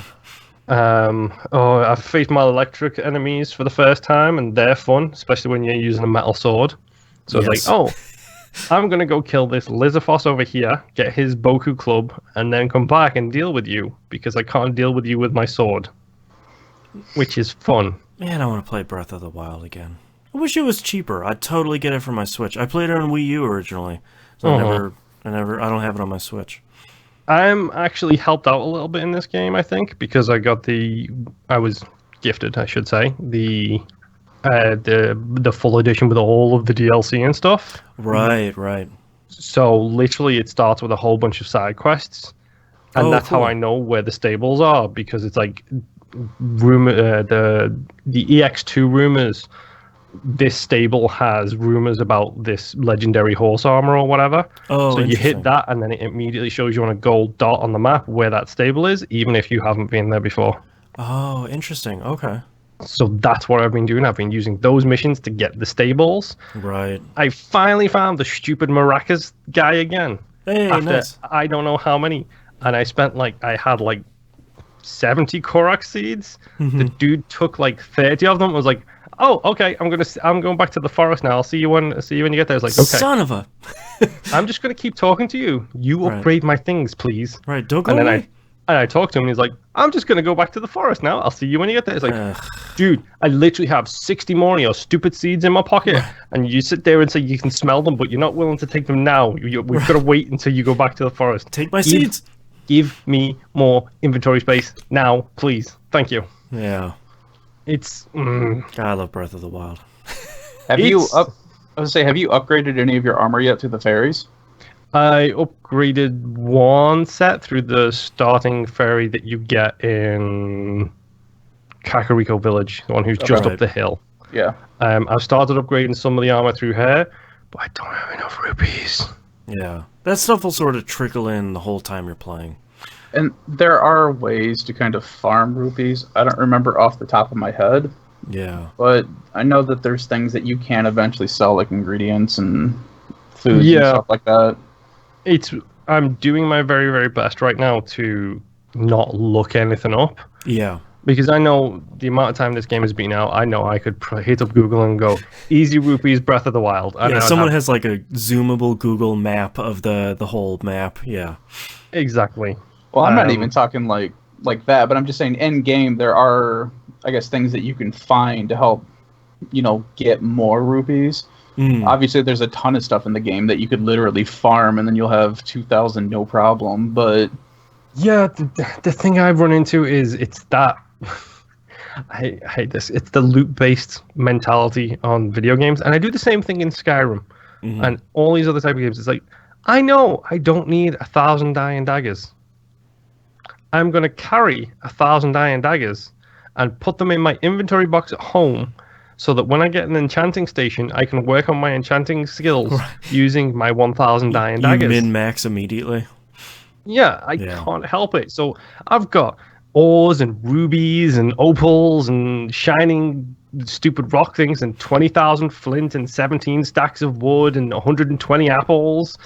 I've faced my electric enemies for the first time, and they're fun, especially when you're using a metal sword. So it's like, oh, I'm gonna go kill this Lizarfoss over here, get his Boku club, and then come back and deal with you because I can't deal with you with my sword, which is fun. Man, I want to play Breath of the Wild again. I wish it was cheaper. I'd totally get it for my Switch. I played it on Wii U originally, so I don't have it on my Switch. I'm actually helped out a little bit in this game, I think, because I was gifted, I should say, the full edition with all of the DLC and stuff. Right. So literally, it starts with a whole bunch of side quests, and that's how I know where the stables are, because it's like the EX2 rumors. This stable has rumors about this legendary horse armor or whatever. So you hit that, and then it immediately shows you on a gold dot on the map where that stable is, even if you haven't been there before. Oh, interesting. Okay. So that's what I've been doing. I've been using those missions to get the stables. Right. I finally found the stupid maracas guy again. Hey, after nice. I don't know how many. And I had 70 Korok seeds. The dude took 30 of them and was like, oh, okay, I'm going back to the forest now. I'll see you when you get there. It's like, okay. Son of a... I'm just going to keep talking to you. You upgrade my things, please. Right, don't go away. I talked to him, and he's like, I'm just going to go back to the forest now. I'll see you when you get there. It's like, dude, I literally have 60 more of your stupid seeds in my pocket, and you sit there and say you can smell them, but you're not willing to take them now. We've got to wait until you go back to the forest. Take my seeds. Give me more inventory space now, please. Thank you. Yeah. It's... God, I love Breath of the Wild. Have you upgraded any of your armor yet to the fairies? I upgraded one set through the starting fairy that you get in Kakariko Village, the one who's just up the hill. Yeah. I've started upgrading some of the armor through her, but I don't have enough rupees. Yeah. That stuff will sort of trickle in the whole time you're playing. And there are ways to kind of farm rupees. I don't remember off the top of my head. Yeah. But I know that there's things that you can eventually sell, like ingredients and foods and stuff like that. I'm doing my very, very best right now to not look anything up. Yeah. Because I know the amount of time this game has been out, I know I could hit up Google and go, easy rupees, Breath of the Wild. Someone has a zoomable Google map of the whole map. Yeah. Exactly. Well, I'm not even talking like that, but I'm just saying in game there are, I guess, things that you can find to help, get more rupees. Obviously, there's a ton of stuff in the game that you could literally farm, and then you'll have 2,000 no problem. But yeah, the thing I've run into is it's that I hate this. It's the loot-based mentality on video games, and I do the same thing in Skyrim and all these other type of games. It's like, I know I don't need 1,000 iron daggers. I'm going to carry 1,000 iron daggers and put them in my inventory box at home, so that when I get an enchanting station, I can work on my enchanting skills using my 1,000 iron daggers. You min-max immediately. Yeah, I can't help it. So I've got ores and rubies and opals and shining stupid rock things and 20,000 flint and 17 stacks of wood and 120 apples.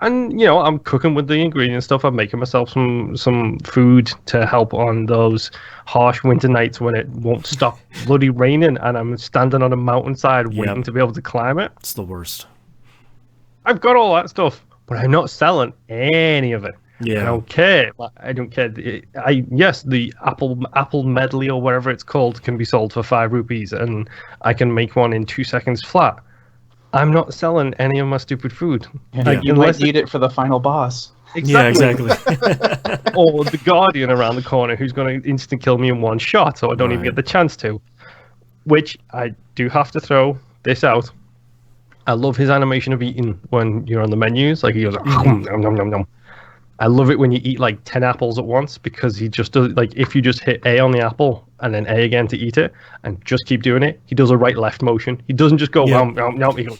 And, I'm cooking with the ingredient stuff. I'm making myself some food to help on those harsh winter nights when it won't stop bloody raining and I'm standing on a mountainside waiting to be able to climb it. It's the worst. I've got all that stuff, but I'm not selling any of it. Yeah. I don't care. The apple medley or whatever it's called can be sold for 5 rupees and I can make one in 2 seconds flat. I'm not selling any of my stupid food. You might need it for the final boss. Exactly. Yeah, exactly. Or the Guardian around the corner who's going to instant kill me in one shot, so I don't even get the chance to. Which I do have to throw this out. I love his animation of eating when you're on the menus. Like he goes, nom, nom, nom, nom. I love it when you eat 10 apples at once, because he just does, if you just hit A on the apple, and then A again to eat it, and just keep doing it. He does a right-left motion. He doesn't just go, he goes,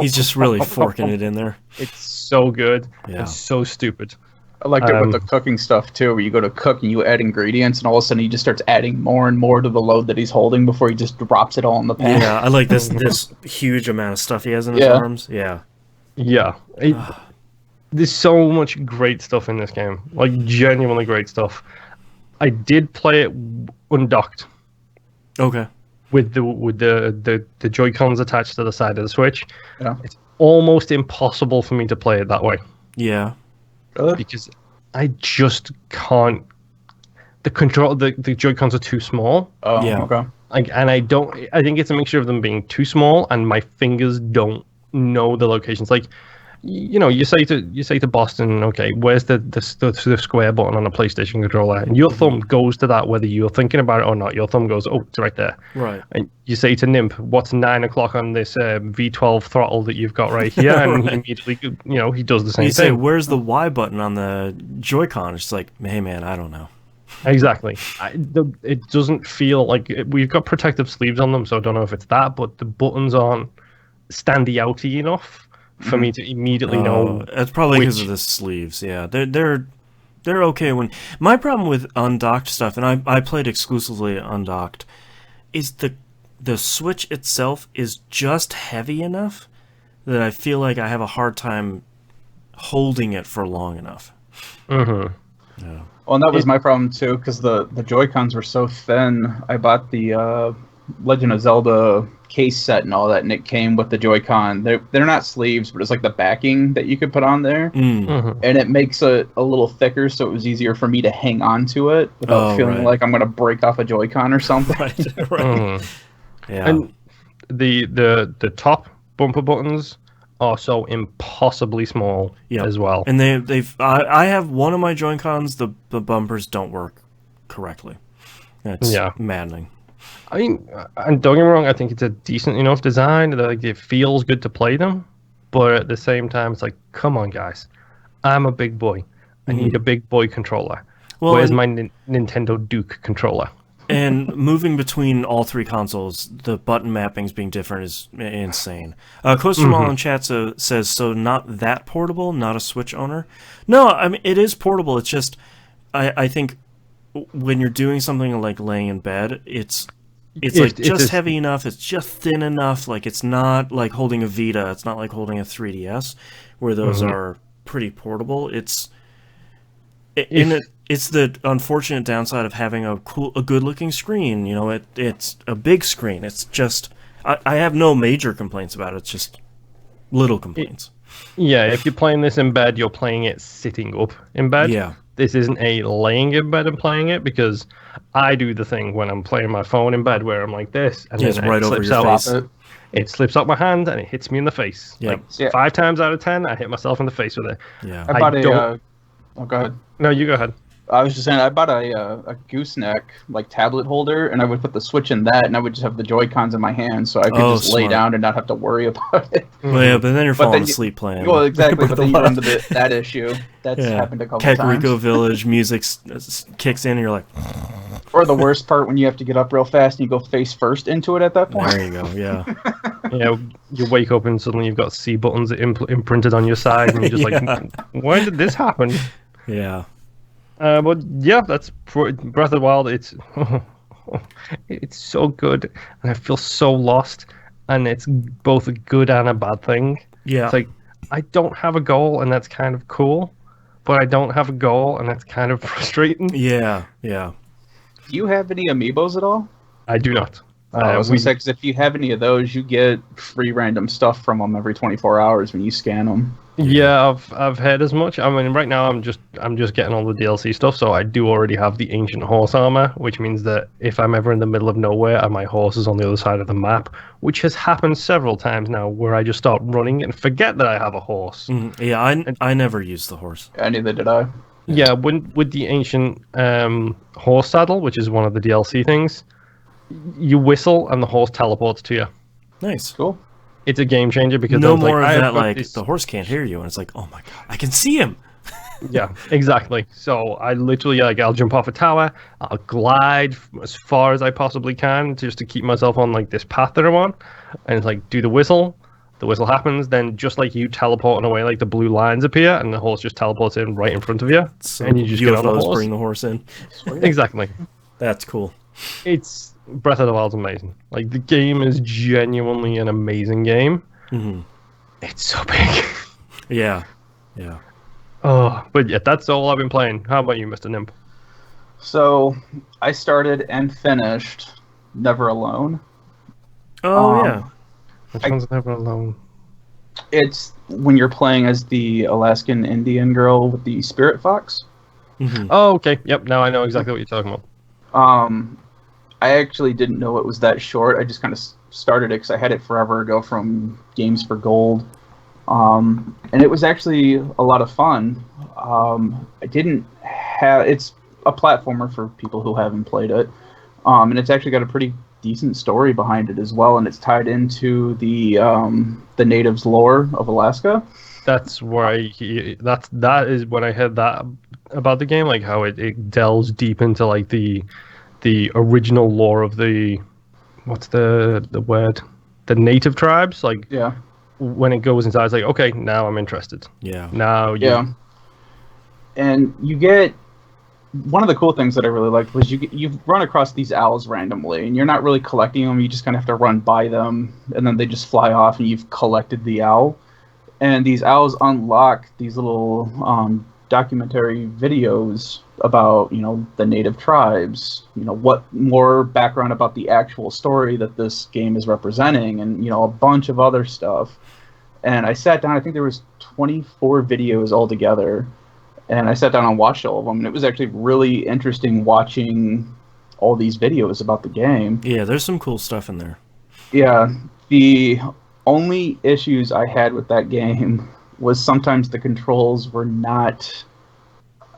He's just really forking it in there. It's so good. Yeah. It's so stupid. I liked it with the cooking stuff too, where you go to cook and you add ingredients, and all of a sudden he just starts adding more and more to the load that he's holding before he just drops it all in the pan. Yeah, I like this huge amount of stuff he has in his arms. Yeah. Yeah. There's so much great stuff in this game. Like, genuinely great stuff. I did play it undocked. Okay. With the Joy-Cons attached to the side of the Switch. Yeah. It's almost impossible for me to play it that way. Yeah. Because I just can't. The Joy-Cons are too small. Oh, yeah. Okay. I think it's a mixture of them being too small and my fingers don't know the locations. Like, you say to Boston, okay, where's the square button on a PlayStation controller? And your thumb goes to that whether you're thinking about it or not. Your thumb goes, oh, it's right there. Right. And you say to Nimp, what's 9 o'clock on this V12 throttle that you've got right here? And Right. he immediately, he does the same You thing. say, where's the Y button on the Joy-Con? It's like, hey man, I don't know. Exactly. It doesn't feel like we've got protective sleeves on them, so I don't know if it's that, but the buttons aren't standy outy enough for me to immediately know. That's probably because of the sleeves. Yeah, they're okay. When my problem with undocked stuff, and I played exclusively undocked, is the Switch itself is just heavy enough that I feel like I have a hard time holding it for long enough. Mm-hmm. Yeah. Well, and that was my problem too, because the Joy-Cons were so thin. I bought the Legend of Zelda case set and all that, and it came with the Joy-Con. They're not sleeves, but it's like the backing that you could put on there, Mm-hmm. and it makes it a little thicker, so it was easier for me to hang on to it without feeling like I'm going to break off a Joy-Con or something. Right. Mm-hmm. Yeah. And the top bumper buttons are so impossibly small as well. And I have one of my Joy-Cons, the bumpers don't work correctly. That's maddening. I mean, and don't get me wrong, I think it's a decent enough design. Like, it feels good to play them, but at the same time, it's like, come on, guys. I'm a big boy. I need a big boy controller. Well, Where's my Nintendo Duke controller? And moving between all three consoles, the button mappings being different is insane. Coast from All in chat says, so not that portable, not a Switch owner? No, I mean, it is portable. It's just, I think when you're doing something like laying in bed, it's just heavy enough, it's just thin enough, like it's not like holding a Vita, it's not like holding a 3DS, where those are pretty portable. It's the unfortunate downside of having a good-looking screen. It's a big screen. It's just I have no major complaints about it. It's just little complaints. Yeah, if you're playing this in bed, you're playing it sitting up in bed. Yeah. This isn't a laying in bed and playing it, because I do the thing when I'm playing my phone in bed where I'm like this, and it's then right over your face. It slips out my hand and it hits me in the face. Yeah. Like 5 times out of 10, I hit myself in the face with it. Yeah. I bought oh, go ahead. No, you go ahead. I was just saying, I bought a gooseneck like tablet holder, and I would put the Switch in that, and I would just have the Joy-Cons in my hand, so I could just lay down and not have to worry about it. Well, yeah, but then you're falling asleep playing. Well, exactly, but then you run into that issue. That's happened a couple times. Kakariko Village music kicks in, and you're like... Or the worst part, when you have to get up real fast and you go face first into it at that point. There you go, yeah. You wake up and suddenly you've got C buttons imprinted on your side, and you're just like, why did this happen? Yeah. But yeah, that's Breath of the Wild. It's so good, and I feel so lost, and it's both a good and a bad thing. Yeah. It's like, I don't have a goal, and that's kind of cool, but I don't have a goal, and that's kind of frustrating. Yeah, yeah. Do you have any amiibos at all? I do not. I was going to say, because if you have any of those, you get free random stuff from them every 24 hours when you scan them. Yeah, I've heard as much. I mean, right now I'm just getting all the DLC stuff, so I do already have the ancient horse armor, which means that if I'm ever in the middle of nowhere and my horse is on the other side of the map, which has happened several times now, where I just start running and forget that I have a horse. Mm-hmm. Yeah, I never used the horse. Yeah, neither did I. Yeah, with the ancient horse saddle, which is one of the DLC things, you whistle and the horse teleports to you. Nice. Cool. It's a game changer, because no more of that, like, the horse can't hear you, and it's like, oh my god, I can see him. Yeah, exactly. So I literally like I'll jump off a tower, I'll glide as far as I possibly can just to keep myself on like this path that I'm on, and it's like do the whistle. The whistle happens, then just like you teleporting away, like the blue lines appear, and the horse just teleports in right in front of you, So and you just get on the UFOs horse. bring the horse in. Exactly. That's cool. It's Breath of the Wild's amazing. Like the game is genuinely an amazing game. Hmm. It's so big. Yeah. Yeah. Oh, but yeah, that's all I've been playing. How about you, Mr. Nimp? So I started and finished Never Alone. Oh yeah. Which one's Never Alone? It's when you're playing as the Alaskan Indian girl with the spirit fox. Hmm. Oh, okay. Yep, now I know exactly what you're talking about. I actually didn't know it was that short. I just kind of started it because I had it forever ago from Games for Gold. And it was actually a lot of fun. I didn't have... It's a platformer for people who haven't played it. And it's actually got a pretty decent story behind it as well, and it's tied into the natives' lore of Alaska. That's where that is when I heard that about the game, like how it delves deep into like the original lore of the what's the word? The native tribes. Like Yeah. when it goes inside, it's like, okay, now I'm interested. Yeah. Now you Yeah. And you get... One of the cool things that I really liked was you run across these owls randomly, and you're not really collecting them. You just kind of have to run by them, and then they just fly off, and you've collected the owl. And these owls unlock these little documentary videos about, you know, the native tribes, you know, what more background about the actual story that this game is representing, and, you know, a bunch of other stuff. And I sat down, I think there was 24 videos altogether, and I sat down and watched all of them, and it was actually really interesting watching all these videos about the game. Yeah, there's some cool stuff in there. Yeah, the only issues I had with that game was sometimes the controls were not,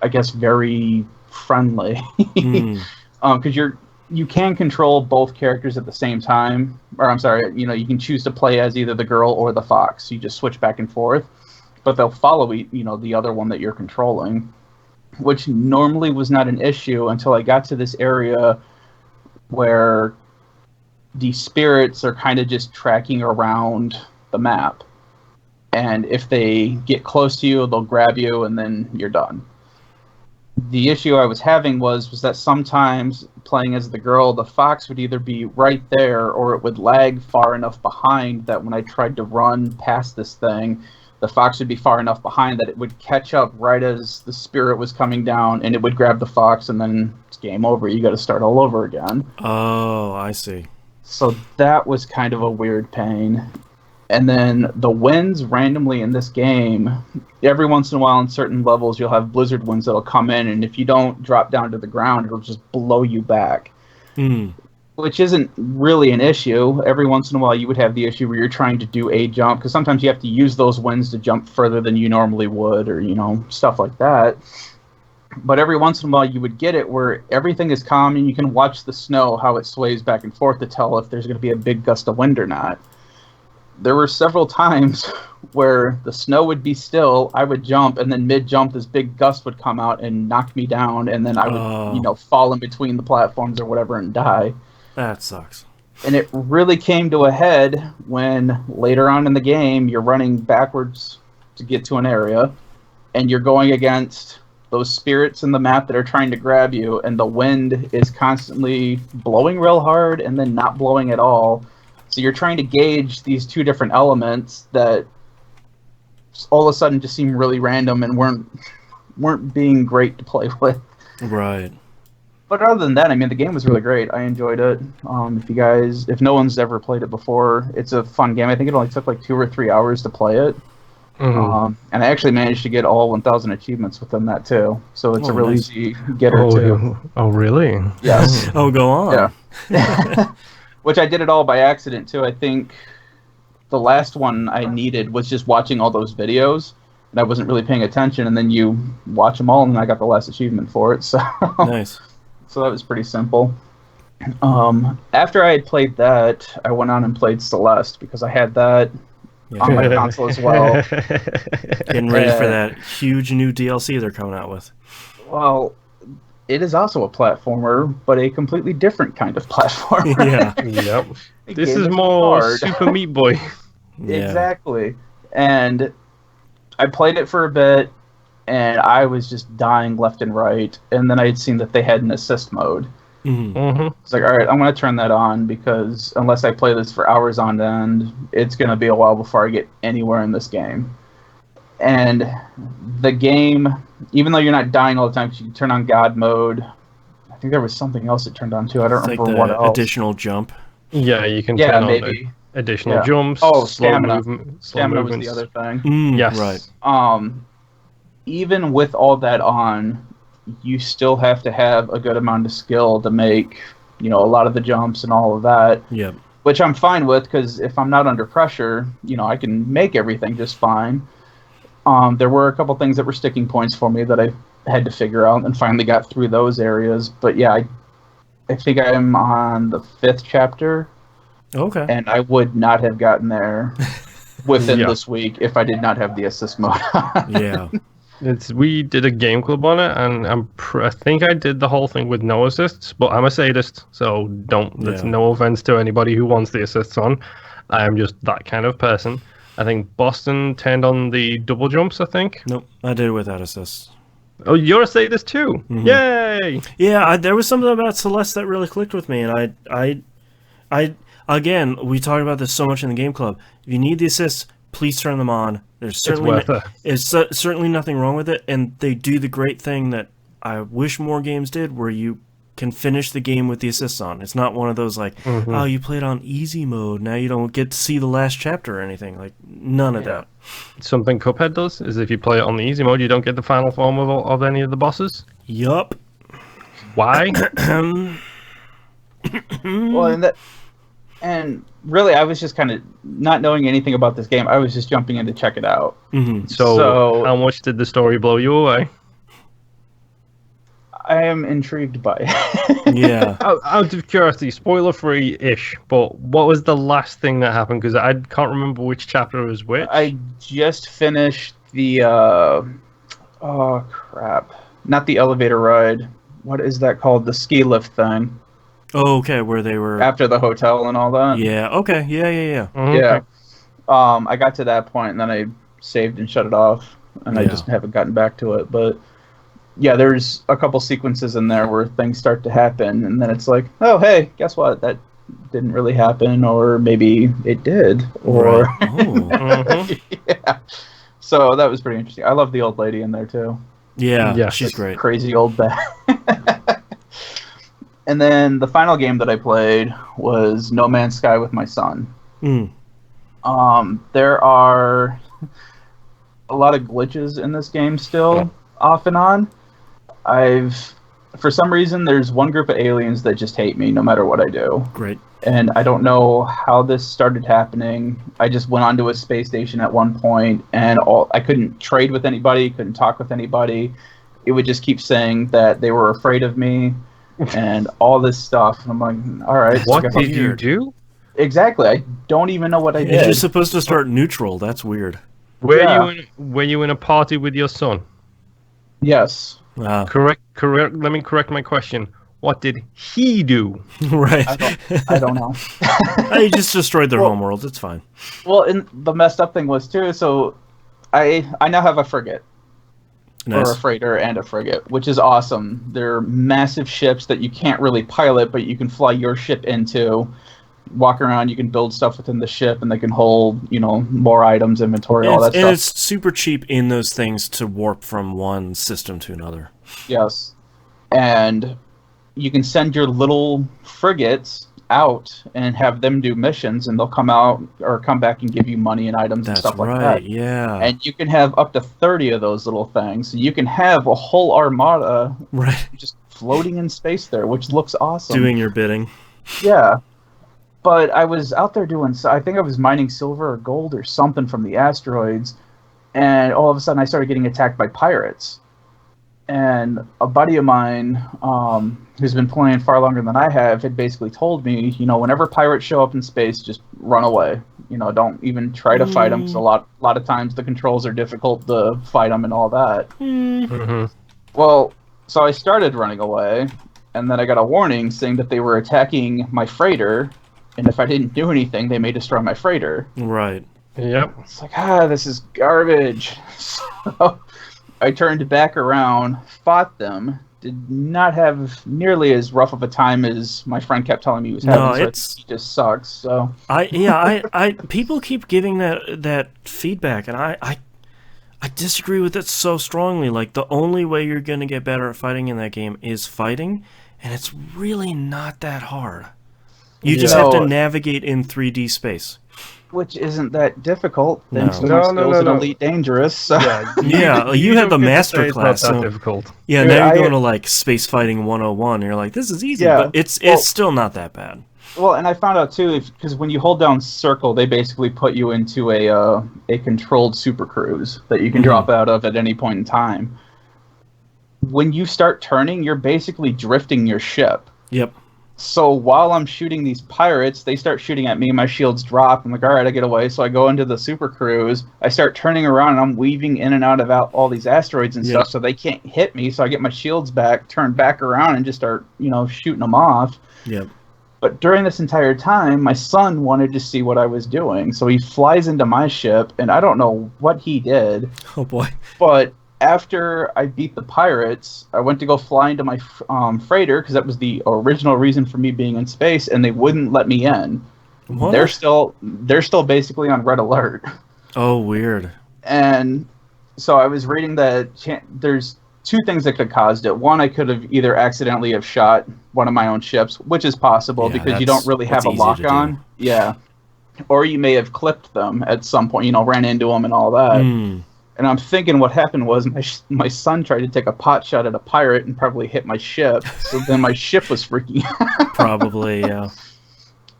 I guess, very friendly. Because you can control both characters at the same time, or I'm sorry, you know, you can choose to play as either the girl or the fox. You just switch back and forth, but they'll follow, you know, the other one that you're controlling, which normally was not an issue until I got to this area where the spirits are kind of just tracking around the map. And if they get close to you, they'll grab you, and then you're done. The issue I was having was that sometimes playing as the girl, the fox would either be right there, or it would lag far enough behind that when I tried to run past this thing, the fox would be far enough behind that it would catch up right as the spirit was coming down, and it would grab the fox, and then it's game over. You got to start all over again. Oh, I see. So that was kind of a weird pain. And then the winds randomly in this game, every once in a while on certain levels, you'll have blizzard winds that'll come in, and if you don't drop down to the ground, it'll just blow you back. Which isn't really an issue. Every once in a while, you would have the issue where you're trying to do a jump, because sometimes you have to use those winds to jump further than you normally would, or, you know, stuff like that. But every once in a while, you would get it where everything is calm, and you can watch the snow, how it sways back and forth to tell if there's going to be a big gust of wind or not. There were several times where the snow would be still, I would jump, and then mid-jump, this big gust would come out and knock me down, and then I would, you know, fall in between the platforms or whatever and die. That sucks. And it really came to a head when later on in the game, you're running backwards to get to an area, and you're going against those spirits in the map that are trying to grab you, and the wind is constantly blowing real hard and then not blowing at all. So you're trying to gauge these two different elements that all of a sudden just seem really random and weren't being great to play with. Right. But other than that, I mean, the game was really great. I enjoyed it. If no one's ever played it before, it's a fun game. I think it only took like 2 or 3 hours to play it. And I actually managed to get all 1,000 achievements within that too. So it's a real easy getter too. Oh, really? Yes. Oh, go on. Yeah. Which I did it all by accident too. I think the last one I needed was just watching all those videos, and I wasn't really paying attention. And then you watch them all, and I got the last achievement for it. So Nice. So that was pretty simple. After I had played that, I went on and played Celeste, because I had that on my console as well. Getting ready for that huge new DLC they're coming out with. Well, it is also a platformer, but a completely different kind of platformer. Yeah. Yep. This is more Super Meat Boy. Yeah. Exactly. And I played it for a bit, and I was just dying left and right. And then I had seen that they had an assist mode. It's like, all right, I'm going to turn that on, because unless I play this for hours on end, it's going to be a while before I get anywhere in this game. And the game, even though you're not dying all the time, because you can turn on God mode. I think there was something else it turned on too. I don't remember what else. Additional jump. Yeah, you can turn on additional jumps. Oh, stamina. Stamina was the other thing. Yes. Right. Even with all that on, you still have to have a good amount of skill to make, a lot of the jumps and all of that. Yeah. Which I'm fine with, because if I'm not under pressure, I can make everything just fine. There were a couple things that were sticking points for me that I had to figure out, and finally got through those areas. But yeah, I think I'm on the 5th chapter. Okay. And I would not have gotten there within this week if I did not have the assist mode on. Yeah. We did a game club on it, and I think I did the whole thing with no assists, but I'm a sadist, so there's no offense to anybody who wants the assists on. I am just that kind of person. I think Boston turned on the double jumps, I think. Nope, I did it without assists. Oh, you're a sadist too! Yay! Yeah, there was something about Celeste that really clicked with me, and I again, we talked about this so much in the game club. If you need the assists, please turn them on. There's certainly nothing wrong with it, and they do the great thing that I wish more games did, where you can finish the game with the assists on. It's not one of those like, oh, you played on easy mode, now you don't get to see the last chapter or anything. Like, none of that. Something Cuphead does is if you play it on the easy mode, you don't get the final form of any of the bosses. Yup. Why? Well, and really, I was just kind of not knowing anything about this game. I was just jumping in to check it out. So how much did the story blow you away? I am intrigued by it. Yeah. Out of curiosity, spoiler-free-ish, but what was the last thing that happened? Because I can't remember which chapter was which. I just finished the... oh, crap. Not the elevator ride. What is that called? The ski lift thing. Oh, okay, where they were... After the hotel and all that? Yeah, okay, yeah. Yeah. I got to that point, and then I saved and shut it off, and I just haven't gotten back to it, but... Yeah, there's a couple sequences in there where things start to happen, and then it's like, oh, hey, guess what? That didn't really happen, or maybe it did, or... Yeah. So that was pretty interesting. I love the old lady in there, too. Yeah, she's great. Crazy old bat. And then the final game that I played was No Man's Sky with my son. There are a lot of glitches in this game still, off and on. For some reason, there's one group of aliens that just hate me no matter what I do. Great. And I don't know how this started happening. I just went onto a space station at one point, and I couldn't trade with anybody, couldn't talk with anybody. It would just keep saying that they were afraid of me and all this stuff. And I'm like, all right. What did you do? Exactly. I don't even know what I did. You're supposed to start neutral. That's weird. Were you in a party with your son? Yes. Wow. Correct. Let me correct my question. What did he do? Right. I don't know. He just destroyed their homeworld. It's fine. Well, and the messed up thing was too. So, I now have a frigate, or a freighter and a frigate, which is awesome. They're massive ships that you can't really pilot, but you can fly your ship into. Walk around, you can build stuff within the ship, and they can hold, more items, inventory, all that stuff. And it's super cheap in those things to warp from one system to another. Yes. And you can send your little frigates out and have them do missions, and they'll come out or come back and give you money and items and stuff like that. That's right, yeah. And you can have up to 30 of those little things. So you can have a whole armada just floating in space there, which looks awesome. Doing your bidding. Yeah. But I was out there I think I was mining silver or gold or something from the asteroids, and all of a sudden I started getting attacked by pirates. And a buddy of mine, who's been playing far longer than I have, had basically told me, whenever pirates show up in space, just run away. Don't even try to fight them, because a lot of times the controls are difficult to fight them and all that. Mm-hmm. Well, so I started running away, and then I got a warning saying that they were attacking my freighter, and if I didn't do anything, they may destroy my freighter. Right. Yep. It's like, this is garbage. So I turned back around, fought them, did not have nearly as rough of a time as my friend kept telling me he was having. No, so it's he just sucks. So I people keep giving that feedback, and I disagree with it so strongly. Like, the only way you're gonna get better at fighting in that game is fighting, and it's really not that hard. You just have to navigate in 3D space. Which isn't that difficult, thanks to my skills in Elite Dangerous. So. Yeah, you had the master class. It's not that difficult. Yeah, now you're going to like Space Fighting 101, and you're like, this is easy, but it's still not that bad. Well, and I found out too, because when you hold down circle, they basically put you into a controlled super cruise that you can drop out of at any point in time. When you start turning, you're basically drifting your ship. Yep. So while I'm shooting these pirates, they start shooting at me, my shields drop, I'm like, alright, I get away, so I go into the super cruise, I start turning around, and I'm weaving in and out of all these asteroids and stuff, so they can't hit me, so I get my shields back, turn back around, and just start, shooting them off. Yep. But during this entire time, my son wanted to see what I was doing, so he flies into my ship, and I don't know what he did. Oh boy. But after I beat the pirates, I went to go fly into my freighter, because that was the original reason for me being in space, and they wouldn't let me in. What? They're still basically on red alert. Oh, weird. And so I was reading that there's two things that could have caused it. One, I could have either accidentally have shot one of my own ships, which is possible because you don't really have a lock on. Yeah. Or you may have clipped them at some point, ran into them and all that. And I'm thinking what happened was my son tried to take a pot shot at a pirate and probably hit my ship. So then my ship was freaking out. Probably, yeah.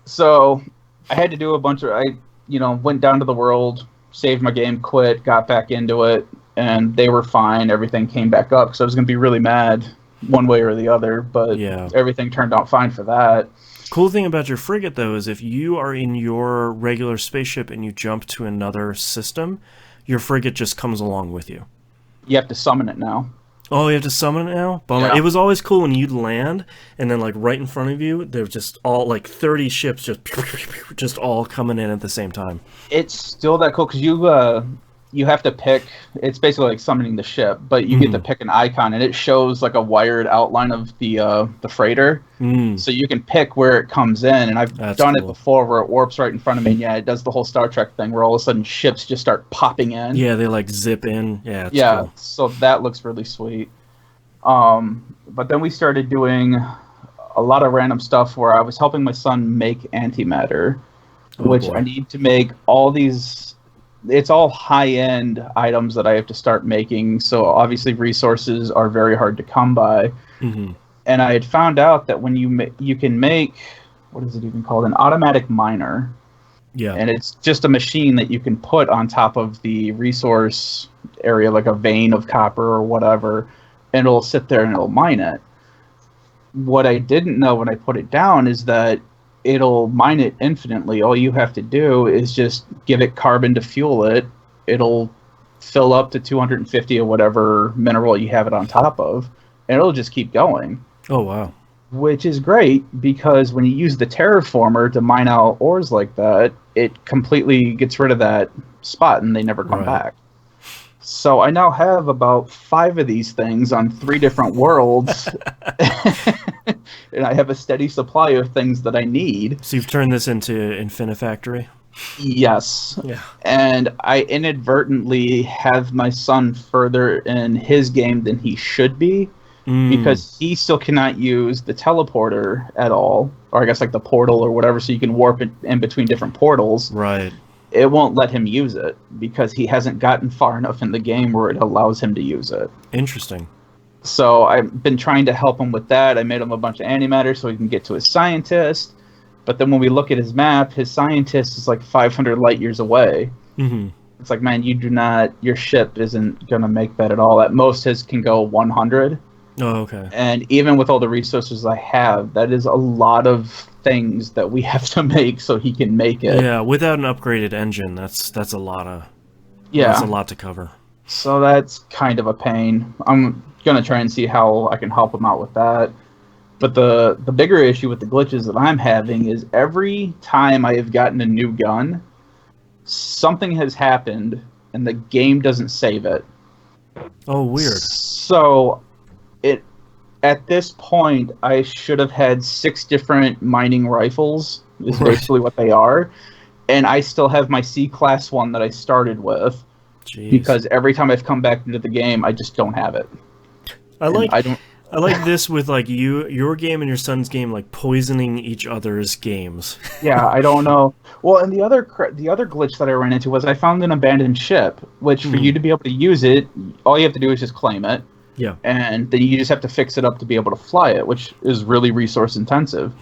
So I had to do a bunch of... I went down to the world, saved my game, quit, got back into it, and they were fine. Everything came back up. So I was going to be really mad one way or the other, but everything turned out fine for that. Cool thing about your frigate, though, is if you are in your regular spaceship and you jump to another system, your frigate just comes along with you. You have to summon it now. Oh, you have to summon it now? Bummer. Yeah. It was always cool when you'd land, and then, like, right in front of you, there's just all, like, 30 ships just all coming in at the same time. It's still that cool, because you have to pick... It's basically like summoning the ship, but you get to pick an icon, and it shows, like, a wired outline of the freighter. So you can pick where it comes in, and I've done it before where it warps right in front of me, and it does the whole Star Trek thing where all of a sudden ships just start popping in. Yeah, they, like, zip in. Yeah, cool. So that looks really sweet. But then we started doing a lot of random stuff where I was helping my son make antimatter, which I need to make all these... It's all high-end items that I have to start making, so obviously resources are very hard to come by. And I had found out that when you can make, what is it even called, an automatic miner. Yeah. And it's just a machine that you can put on top of the resource area, like a vein of copper or whatever, and it'll sit there and it'll mine it. What I didn't know when I put it down is that it'll mine it infinitely. All you have to do is just give it carbon to fuel it. It'll fill up to 250 or whatever mineral you have it on top of, and it'll just keep going. Oh, wow. Which is great, because when you use the terraformer to mine out ores like that, it completely gets rid of that spot, and they never come back. So I now have about 5 of these things on 3 different worlds. And I have a steady supply of things that I need. So you've turned this into Infinifactory? Yes. Yeah. And I inadvertently have my son further in his game than he should be, because he still cannot use the teleporter at all, or I guess like the portal or whatever, so you can warp it in between different portals. Right. It won't let him use it because he hasn't gotten far enough in the game where it allows him to use it. Interesting. So I've been trying to help him with that. I made him a bunch of antimatter so he can get to his scientist. But then when we look at his map, his scientist is like 500 light years away. It's like, man, your ship isn't going to make that at all. At most, his can go 100. Oh, okay. And even with all the resources I have, that is a lot of things that we have to make so he can make it. Yeah, without an upgraded engine, that's a lot that's a lot to cover. So that's kind of a pain. I'm going to try and see how I can help him out with that. But the bigger issue with the glitches that I'm having is every time I have gotten a new gun, something has happened and the game doesn't save it. Oh, weird. So at this point, I should have had 6 different mining rifles, is basically what they are. And I still have my C-Class one that I started with. Jeez. Because every time I've come back into the game, I just don't have it. I like this with like your game and your son's game like poisoning each other's games. Yeah, I don't know. Well, and the other glitch that I ran into was I found an abandoned ship, which for you to be able to use it, all you have to do is just claim it. Yeah. And then you just have to fix it up to be able to fly it, which is really resource intensive.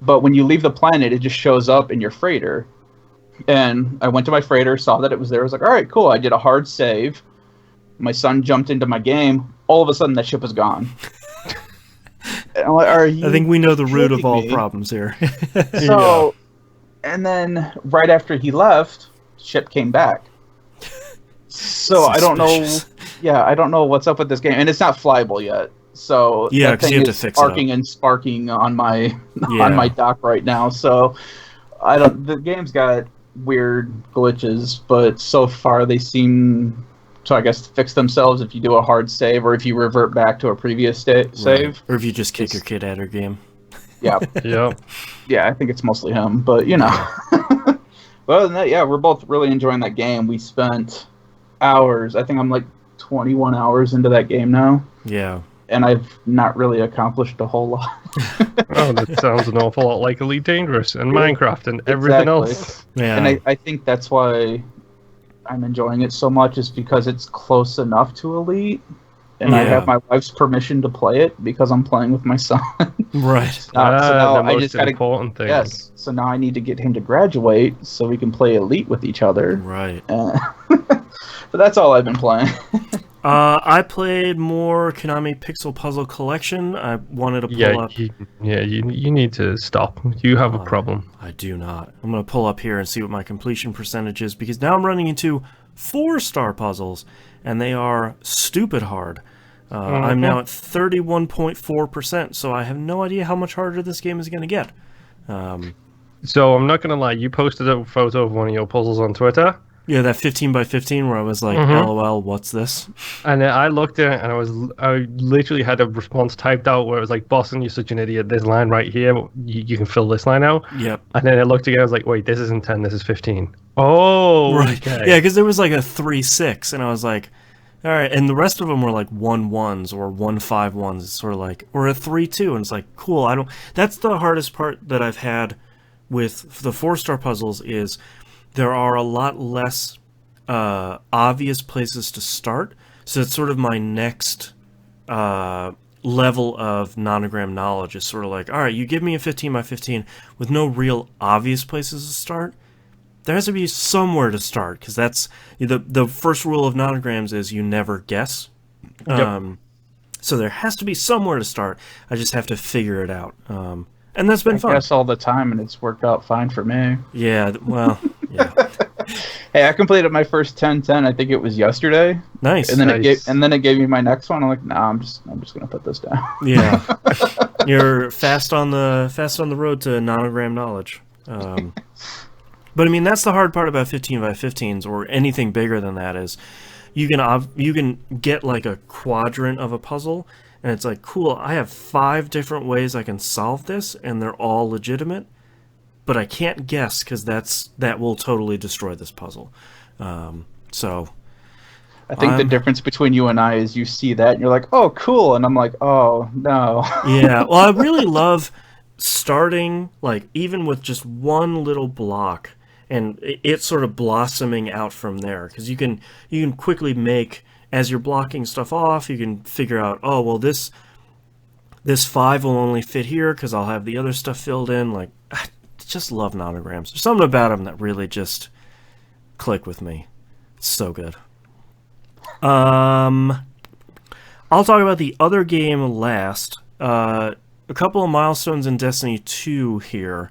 But when you leave the planet, it just shows up in your freighter. And I went to my freighter, saw that it was there. I was like, all right, cool. I did a hard save. My son jumped into my game. All of a sudden, that ship is gone. And I'm like, I think we know the root of all me? problems here. So, and then right after he left, ship came back. So I don't know. Yeah, I don't know what's up with this game, and it's not flyable yet. So yeah, because you have to fix it up. And sparking on my on my dock right now. So I don't. The game's got weird glitches, but so far they seem to, I guess, fix themselves if you do a hard save or if you revert back to a previous save, or if you just kick your kid out of game. Yeah, yeah. I think it's mostly him, but you know. But other than that, yeah, we're both really enjoying that game. We spent hours. I think I'm like 21 hours into that game now. Yeah. And I've not really accomplished a whole lot. Oh, that sounds an awful lot like Elite Dangerous and Minecraft and everything else. Yeah. And I think that's why I'm enjoying it so much, is because it's close enough to Elite. And I have my wife's permission to play it because I'm playing with my son. Right. So now the most I just gotta, important thing. Yes. So now I need to get him to graduate so we can play Elite with each other. Right. But that's all I've been playing. I played more Konami PixelPuzzle Collection. I wanted to pull up. You need to stop. You have a problem. I do not. I'm going to pull up here and see what my completion percentage is, because now I'm running into 4-star puzzles, and they are stupid hard. I'm now at 31.4%, so I have no idea how much harder this game is going to get. So I'm not going to lie. You posted a photo of one of your puzzles on Twitter. Yeah, that 15 by 15 where I was like, LOL, what's this? And I looked at it, and I literally had a response typed out where it was like, Boston, you're such an idiot. This line right here, you can fill this line out. Yep. And then I looked again, I was like, wait, this isn't 10, this is 15. Oh, right. Okay. Yeah, because there was like a 3-6, and I was like, all right. And the rest of them were like 1-1s or 1-5-1s. It's sort of like, or a 3-2, and it's like, cool. That's the hardest part that I've had with the 4-star puzzles is there are a lot less obvious places to start. So it's sort of my next level of nonogram knowledge is sort of like, all right, you give me a 15 by 15 with no real obvious places to start. There has to be somewhere to start, because that's the first rule of nonograms is you never guess. Yep. So there has to be somewhere to start. I just have to figure it out. And that's been fun. I guess all the time, and it's worked out fine for me. Yeah, well, yeah. Hey, I completed my first 10-10. I think it was yesterday. Nice. And then it gave me my next one. I'm like, nah, I'm just gonna put this down. Yeah. You're fast on the road to nonogram knowledge. But I mean, that's the hard part about 15 by 15s or anything bigger than that is you can get like a quadrant of a puzzle. And it's like, cool, I have 5 different ways I can solve this, and they're all legitimate, but I can't guess because that will totally destroy this puzzle. So I think the difference between you and I is you see that, and you're like, oh, cool, and I'm like, oh, no. Yeah, well, I really love starting, like, even with just one little block, and it sort of blossoming out from there, because you can quickly make... As you're blocking stuff off, you can figure out, oh, well, this 5 will only fit here because I'll have the other stuff filled in. Like, I just love nonograms. There's something about them that really just click with me. So good. I'll talk about the other game last. A couple of milestones in Destiny 2 here.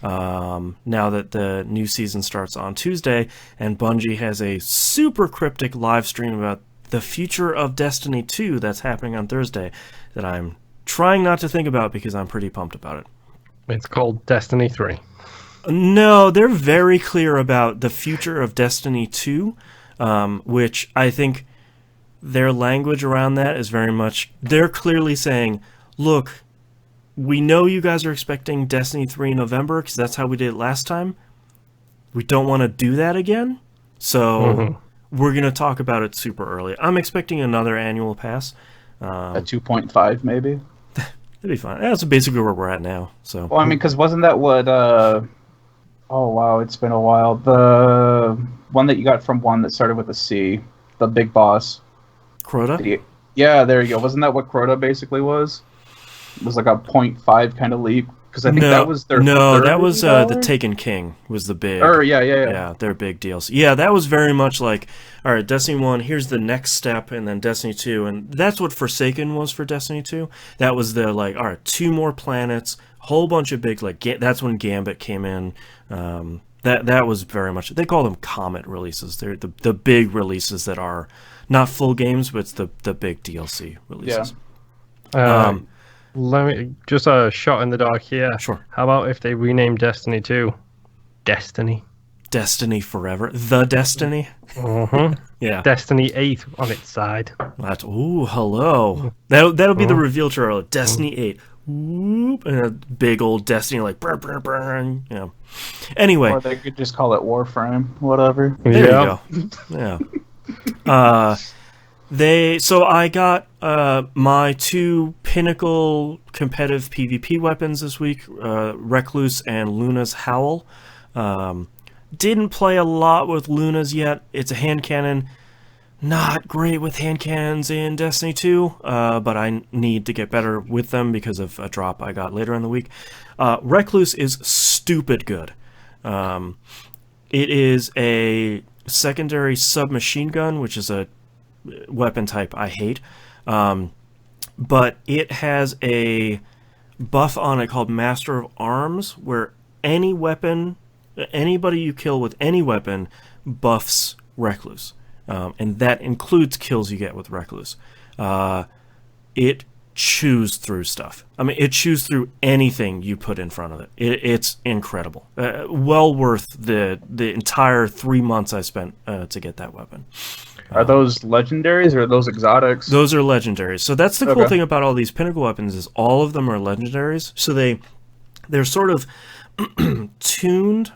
Now that the new season starts on Tuesday, and Bungie has a super cryptic live stream about the future of Destiny 2 that's happening on Thursday that I'm trying not to think about because I'm pretty pumped about it. It's called Destiny 3. No, they're very clear about the future of Destiny 2, which I think their language around that is very much... They're clearly saying, look, we know you guys are expecting Destiny 3 in November because that's how we did it last time. We don't want to do that again, so we're going to talk about it super early. I'm expecting another annual pass. A 2.5 maybe? That'd be fine. That's basically where we're at now. So. Well, I mean, because wasn't that what... oh, wow, it's been a while. The one that you got from one that started with a C, the big boss. Crota? Yeah, there you go. Wasn't that what Crota basically was? It was like a 0.5 kind of leap. Because I think that was their that was the Taken King was the big... Yeah, their big DLC. Yeah, that was very much like, all right, Destiny 1, here's the next step, and then Destiny 2, and that's what Forsaken was for Destiny 2. That was the, like, all right, 2 more planets, whole bunch of big, like, that's when Gambit came in. That was very much... They call them Comet releases. They're the big releases that are not full games, but it's the big DLC releases. Yeah. Let me just a shot in the dark here. Sure. How about if they rename Destiny 2 Destiny? Destiny Forever. The Destiny? Yeah. Destiny 8 on its side. That's, ooh, hello. That'll be the reveal trailer. Destiny 8. Whoop, and a big old Destiny, like, brr, brr, brr, and, you know. Anyway. Or they could just call it Warframe, whatever. There you go. Yeah. So I got my 2 pinnacle competitive PvP weapons this week, Recluse and Luna's Howl. Didn't play a lot with Luna's yet. It's a hand cannon. Not great with hand cannons in Destiny 2, but I need to get better with them because of a drop I got later in the week. Recluse is stupid good. It is a secondary submachine gun, which is a weapon type I hate, but it has a buff on it called Master of Arms, where anybody you kill with any weapon buffs Recluse, and that includes kills you get with Recluse. It chews through stuff. I mean, it chews through anything you put in front of it. It's incredible. Well worth the entire 3 months I spent to get that weapon. Are those legendaries or are those exotics? Those are legendaries. So that's the cool thing about all these pinnacle weapons is all of them are legendaries. So they're sort of tuned,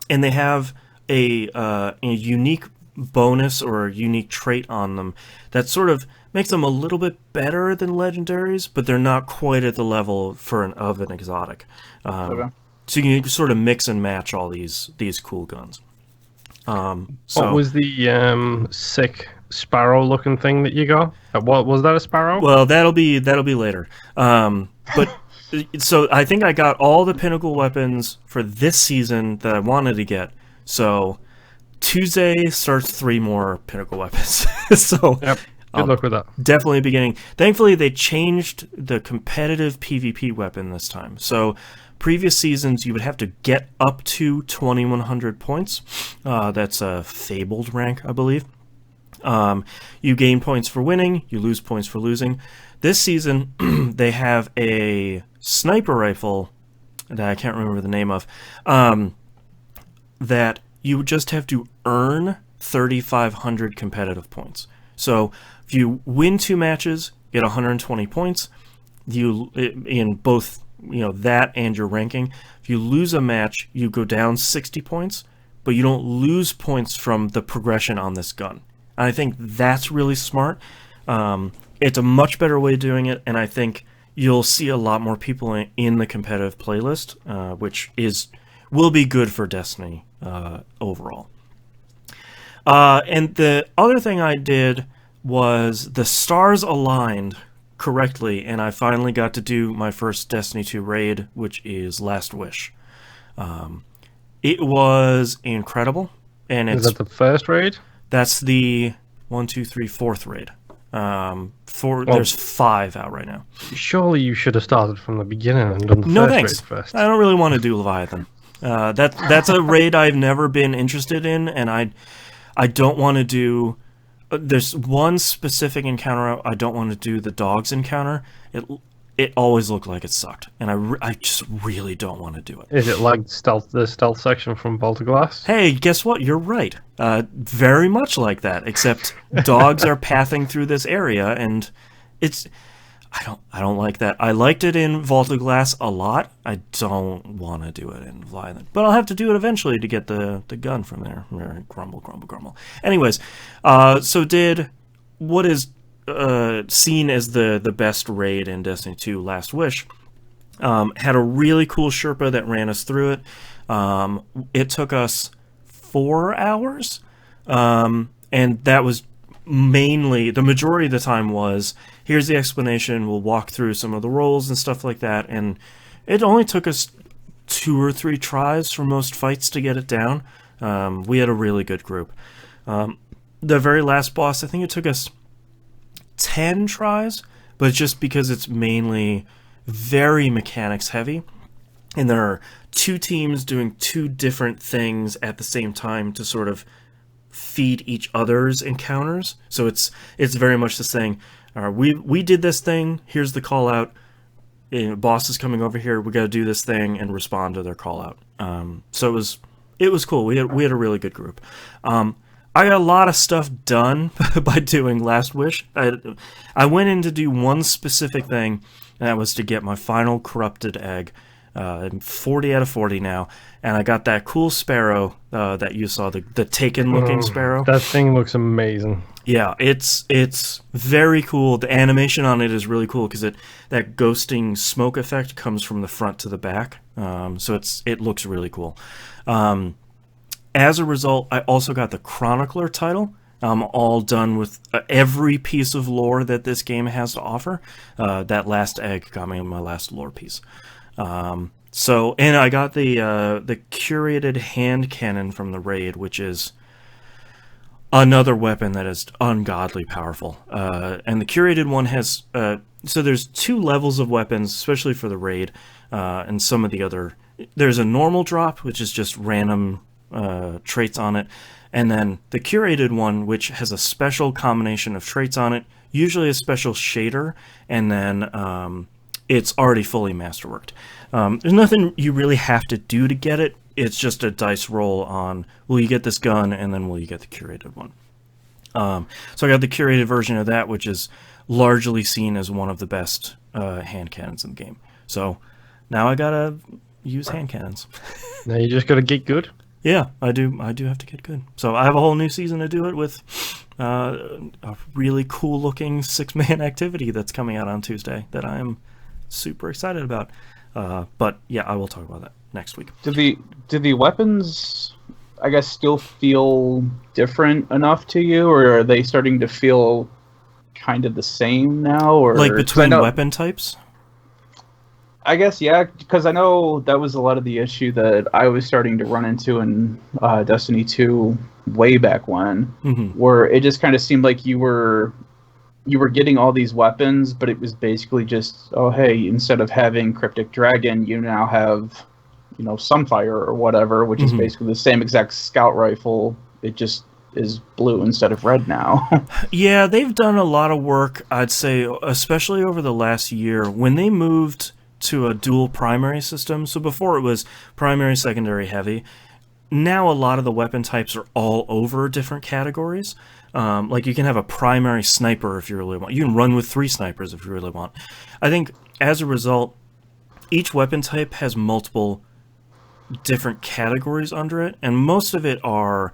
and they have a unique bonus or a unique trait on them that sort of makes them a little bit better than legendaries, but they're not quite at the level of an exotic. So you can sort of mix and match all these cool guns. What was the sick sparrow-looking thing that you got? What was that, a sparrow? Well, that'll be later. But so I think I got all the pinnacle weapons for this season that I wanted to get. So Tuesday starts 3 more pinnacle weapons. So yep. Good luck with that. Definitely beginning. Thankfully, they changed the competitive PvP weapon this time. So previous seasons, you would have to get up to 2,100 points. That's a fabled rank, I believe. You gain points for winning. You lose points for losing. This season, they have a sniper rifle that I can't remember the name of, that you just have to earn 3,500 competitive points. So if you win 2 matches, get 120 points. You in both, that and your ranking. If you lose a match, you go down 60 points, but you don't lose points from the progression on this gun. And I think that's really smart. It's a much better way of doing it, and I think you'll see a lot more people in the competitive playlist, which will be good for Destiny overall. And the other thing I did was the stars aligned correctly, and I finally got to do my first Destiny 2 raid, which is Last Wish. It was incredible, and is that the first raid? That's the 4th raid. There's 5 out right now. Surely you should have started from the beginning and done the No first thanks. raid first. I don't really want to do Leviathan. That's a raid I've never been interested in, and I don't want to do. There's one specific encounter I don't want to do, the dogs encounter. It always looked like it sucked, and I just really don't want to do it. Is it like the stealth section from Bolter Glass? Hey, guess what? You're right. Very much like that, except dogs are pathing through this area, and it's. I don't like that. I liked it in Vault of Glass a lot. I don't want to do it in Leviathan. But I'll have to do it eventually to get the gun from there. Grumble, grumble, grumble. Anyways, so did what is seen as the best raid in Destiny 2, Last Wish. Had a really cool Sherpa that ran us through it. It took us 4 hours. And that was mainly, the majority of the time was, here's the explanation, we'll walk through some of the roles and stuff like that, and it only took us 2 or 3 tries for most fights to get it down. We had a really good group. The very last boss, I think it took us 10 tries, but just because it's mainly very mechanics heavy, and there are 2 teams doing 2 different things at the same time to sort of feed each other's encounters. So it's very much the saying, we did this thing, here's the call out, boss is coming over here, we got to do this thing and respond to their call out. So it was cool. We had a really good group. I got a lot of stuff done by doing Last Wish. I went in to do one specific thing, and that was to get my final corrupted egg. 40 out of 40 now, and I got that cool sparrow that you saw, the Taken-looking sparrow. That thing looks amazing. Yeah, it's very cool. The animation on it is really cool because that ghosting smoke effect comes from the front to the back. So it looks really cool. As a result, I also got the Chronicler title. I'm all done with every piece of lore that this game has to offer. That last egg got me my last lore piece. And I got the curated hand cannon from the raid, which is another weapon that is ungodly powerful. And the curated one has, so there's 2 levels of weapons, especially for the raid, and some of the other, there's a normal drop, which is just random, traits on it. And then the curated one, which has a special combination of traits on it, usually a special shader, and then, it's already fully masterworked. There's nothing you really have to do to get it. It's just a dice roll on, will you get this gun, and then will you get the curated one. So I got the curated version of that, which is largely seen as one of the best hand cannons in the game. So now I gotta use hand cannons. Now you just gotta get good. Yeah, I do have to get good. So I have a whole new season to do it with a really cool looking 6-man activity that's coming out on Tuesday that I am super excited about. But yeah, I will talk about that next week. Do the weapons, I guess, still feel different enough to you, or are they starting to feel kind of the same now? Or like between weapon types? I guess, yeah, because I know that was a lot of the issue that I was starting to run into in Destiny 2 way back when, where it just kind of seemed like you were getting all these weapons, but it was basically just, oh, hey, instead of having Cryptic Dragon, you now have, Sunfire or whatever, which is basically the same exact scout rifle. It just is blue instead of red now. Yeah, they've done a lot of work, I'd say, especially over the last year, when they moved to a dual primary system. So before it was primary, secondary, heavy. Now a lot of the weapon types are all over different categories. Like you can have a primary sniper if you really want. You can run with 3 snipers if you really want. I think as a result, each weapon type has multiple different categories under it, and most of it are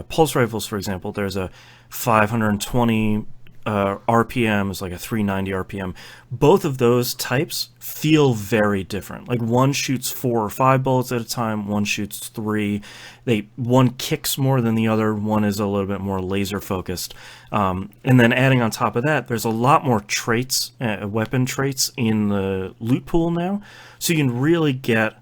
pulse rifles, for example. There's a 520 RPM is like a 390 RPM. Both of those types feel very different. Like one shoots 4 or 5 bullets at a time, one shoots 3. One kicks more than the other, one is a little bit more laser focused. And then adding on top of that, there's a lot more traits, weapon traits in the loot pool now. So you can really get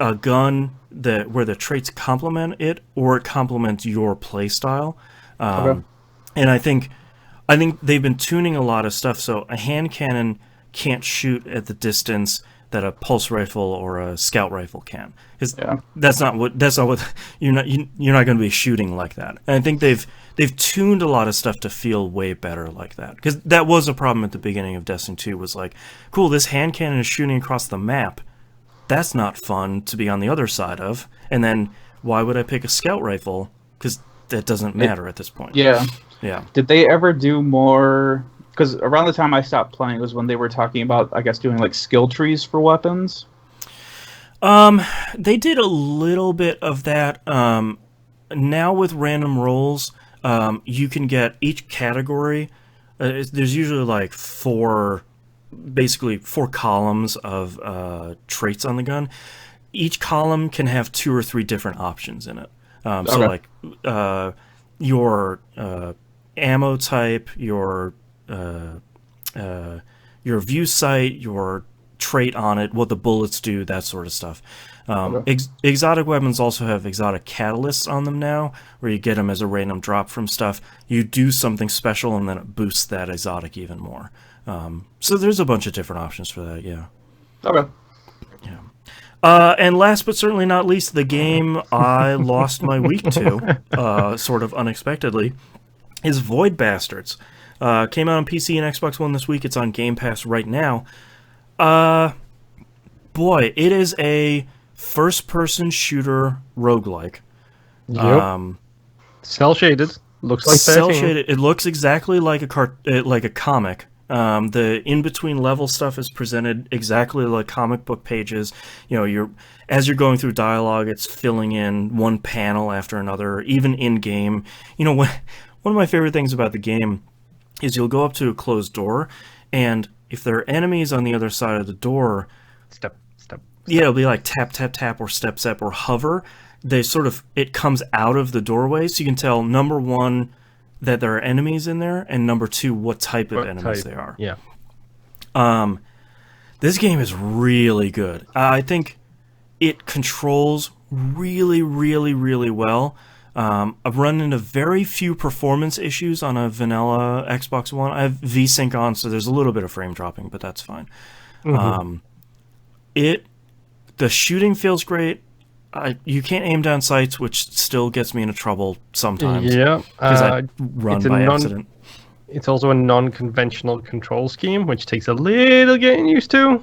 a gun where the traits complement it or it complements your play style. Okay. And I think they've been tuning a lot of stuff. So a hand cannon can't shoot at the distance that a pulse rifle or a scout rifle can, because that's not what you're not going to be shooting like that. And I think they've tuned a lot of stuff to feel way better like that, because that was a problem at the beginning of Destiny 2. Was like, cool, this hand cannon is shooting across the map. That's not fun to be on the other side of. And then why would I pick a scout rifle? Because that doesn't matter at this point. Yeah. Did they ever do more? Because around the time I stopped playing was when they were talking about, I guess, doing like skill trees for weapons. They did a little bit of that. Now with random rolls, you can get each category. There's usually like four columns of traits on the gun. Each column can have 2 or 3 different options in it. So like your ammo type, your view sight, your trait on it, what the bullets do, that sort of stuff. Exotic weapons also have exotic catalysts on them now, where you get them as a random drop from stuff. You do something special, and then it boosts that exotic even more. So there's a bunch of different options for that, yeah. Okay. Yeah. And last but certainly not least, the game I lost my week to, sort of unexpectedly, is Void Bastards. Came out on PC and Xbox One this week. It's on Game Pass right now. Boy, it is a first-person shooter roguelike. Yep. Cell-shaded. Looks like cell-shaded. It looks exactly like a comic. The in-between level stuff is presented exactly like comic book pages. You know, as you're going through dialogue, it's filling in one panel after another, even in-game. You know, one of my favorite things about the game is you'll go up to a closed door, and if there are enemies on the other side of the door, step. Yeah, it'll be like tap, tap, tap, or step, step, or hover. It comes out of the doorway, so you can tell, number one, that there are enemies in there, and number two, what type of enemies they are. Yeah. This game is really good. I think it controls really, really, really well. I've run into very few performance issues on a vanilla Xbox One. I have VSync on, so there's a little bit of frame dropping, but that's fine. Mm-hmm. The shooting feels great. You can't aim down sights, which still gets me into trouble sometimes. Yeah, because I run by accident. It's also a non-conventional control scheme, which takes a little getting used to.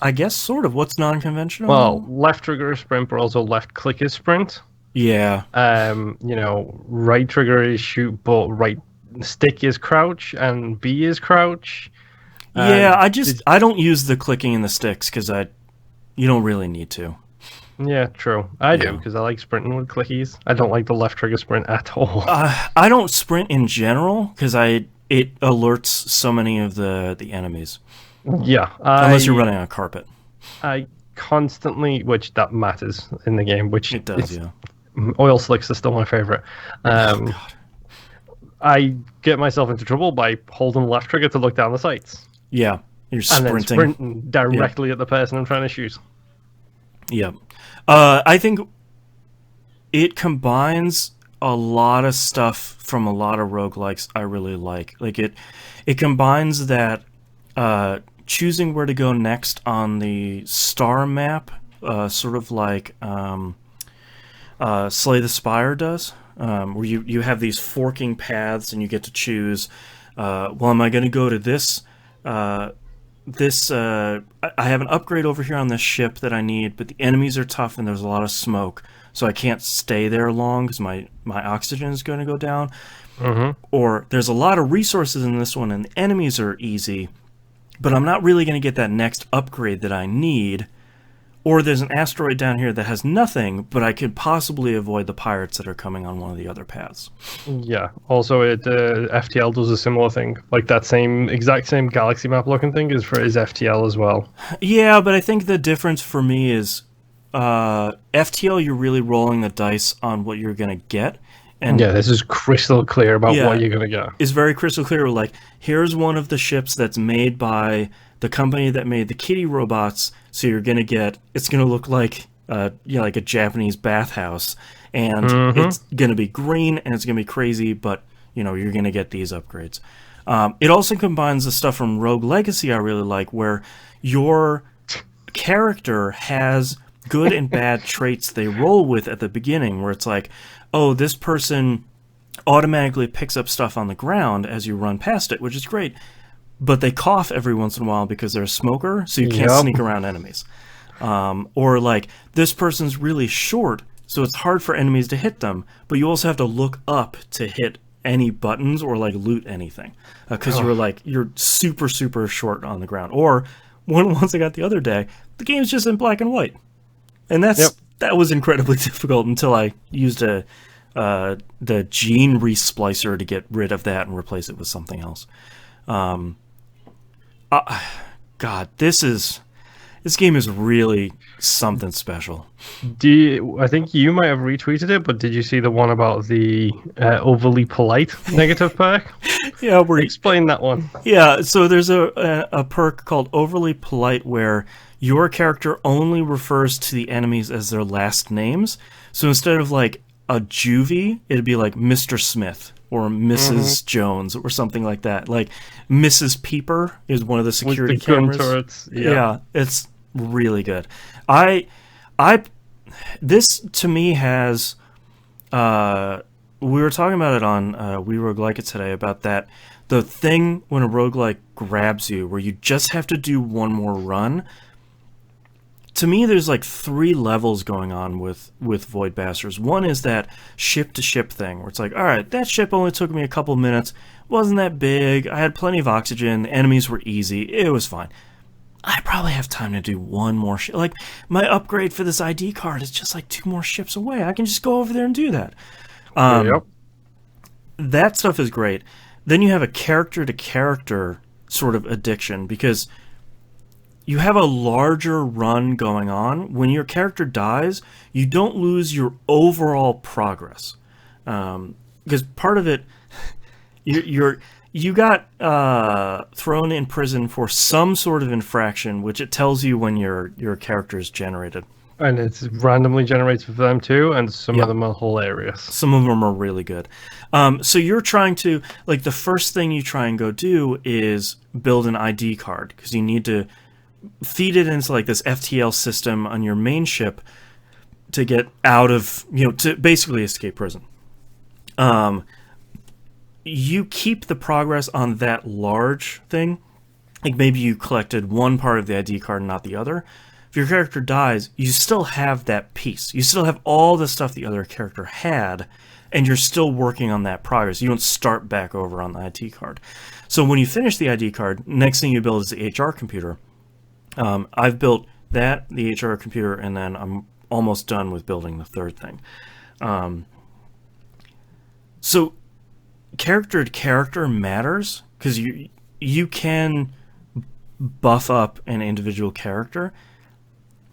I guess sort of. What's non-conventional? Well, left trigger is sprint, but also left click is sprint. Yeah. Right trigger is shoot, but right stick is crouch, and B is crouch. Yeah, I don't use the clicking in the sticks because you don't really need to. Yeah, true. I do because I like sprinting with clickies. I don't like the left trigger sprint at all. I don't sprint in general because it alerts so many of the enemies. Yeah. Unless you're running on carpet. I constantly, which that matters in the game, which it does, yeah. Oil slicks are still my favorite. God. I get myself into trouble by holding the left trigger to look down the sights. Yeah, you're sprinting. And then sprinting directly at the person I'm trying to shoot. Yeah. I think it combines a lot of stuff from a lot of roguelikes I really like. Like it combines that choosing where to go next on the star map, sort of like Slay the Spire does, where you have these forking paths and you get to choose, well, am I going to go to this... I have an upgrade over here on this ship that I need, but the enemies are tough and there's a lot of smoke, so I can't stay there long because my oxygen is going to go down. Mm-hmm. Or there's a lot of resources in this one and the enemies are easy, but I'm not really going to get that next upgrade that I need. Or there's an asteroid down here that has nothing, but I could possibly avoid the pirates that are coming on one of the other paths. Yeah. Also, FTL does a similar thing. Like that exact same galaxy map looking thing is FTL as well. Yeah, but I think the difference for me is FTL, you're really rolling the dice on what you're going to get. And yeah, this is crystal clear about what you're going to get. It's very crystal clear. Like, here's one of the ships that's made by the company that made the kitty robots. So you're gonna get, it's gonna look like like a Japanese bathhouse, and it's gonna be green and it's gonna be crazy, but you're gonna get these upgrades. It also combines the stuff from Rogue Legacy I really like, where your character has good and bad traits they roll with at the beginning, where it's like, oh, this person automatically picks up stuff on the ground as you run past it, which is great, but they cough every once in a while because they're a smoker, so you can't sneak around enemies. Or like, this person's really short, so it's hard for enemies to hit them, but you also have to look up to hit any buttons or like loot anything, because you're super short on the ground. Or one ones I got the other day, the game's just in black and white, and that was incredibly difficult until I used the gene resplicer to get rid of that and replace it with something else. God, this game is really something special. I think you might have retweeted it, but did you see the one about the overly polite negative perk? Yeah, explain that one. Yeah, so there's a perk called overly polite where your character only refers to the enemies as their last names. So instead of like a juvie, it'd be like Mr. Smith or Mrs. Jones or something like that. Like Mrs. Peeper is one of the security cameras. Turrets. Yeah, it's really good. This to me has we were talking about it on We Roguelike It today, about that the thing when a roguelike grabs you where you just have to do one more run. To me, there's like 3 levels going on with Void Bastards. One is that ship-to-ship thing, where it's like, all right, that ship only took me a couple minutes, wasn't that big, I had plenty of oxygen, the enemies were easy, it was fine. I probably have time to do one more ship. Like, my upgrade for this ID card is just like 2 more ships away. I can just go over there and do that. That stuff is great. Then you have a character-to-character sort of addiction, because you have a larger run going on. When your character dies, you don't lose your overall progress. Because part of it, you got thrown in prison for some sort of infraction, which it tells you when your character is generated. And it's randomly generated for them too, and some of them are hilarious. Some of them are really good. So you're trying to, like, the first thing you try and go do is build an ID card, because you need to feed it into like this FTL system on your main ship to get out of, to basically escape prison. You keep the progress on that large thing. Like maybe you collected one part of the ID card and not the other. If your character dies, you still have that piece. You still have all the stuff the other character had, and you're still working on that progress. You don't start back over on the ID card. So when you finish the ID card, next thing you build is the HR computer. I've built that, the HR computer, and then I'm almost done with building the third thing. So character to character matters, because you can buff up an individual character,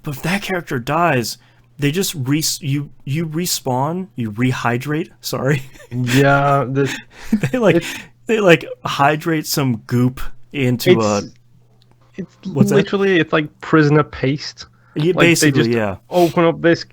but if that character dies, they just you respawn, you rehydrate. Sorry. Yeah, they hydrate some goop into It's literally it's like prisoner paste. Yeah, like basically, they just open up this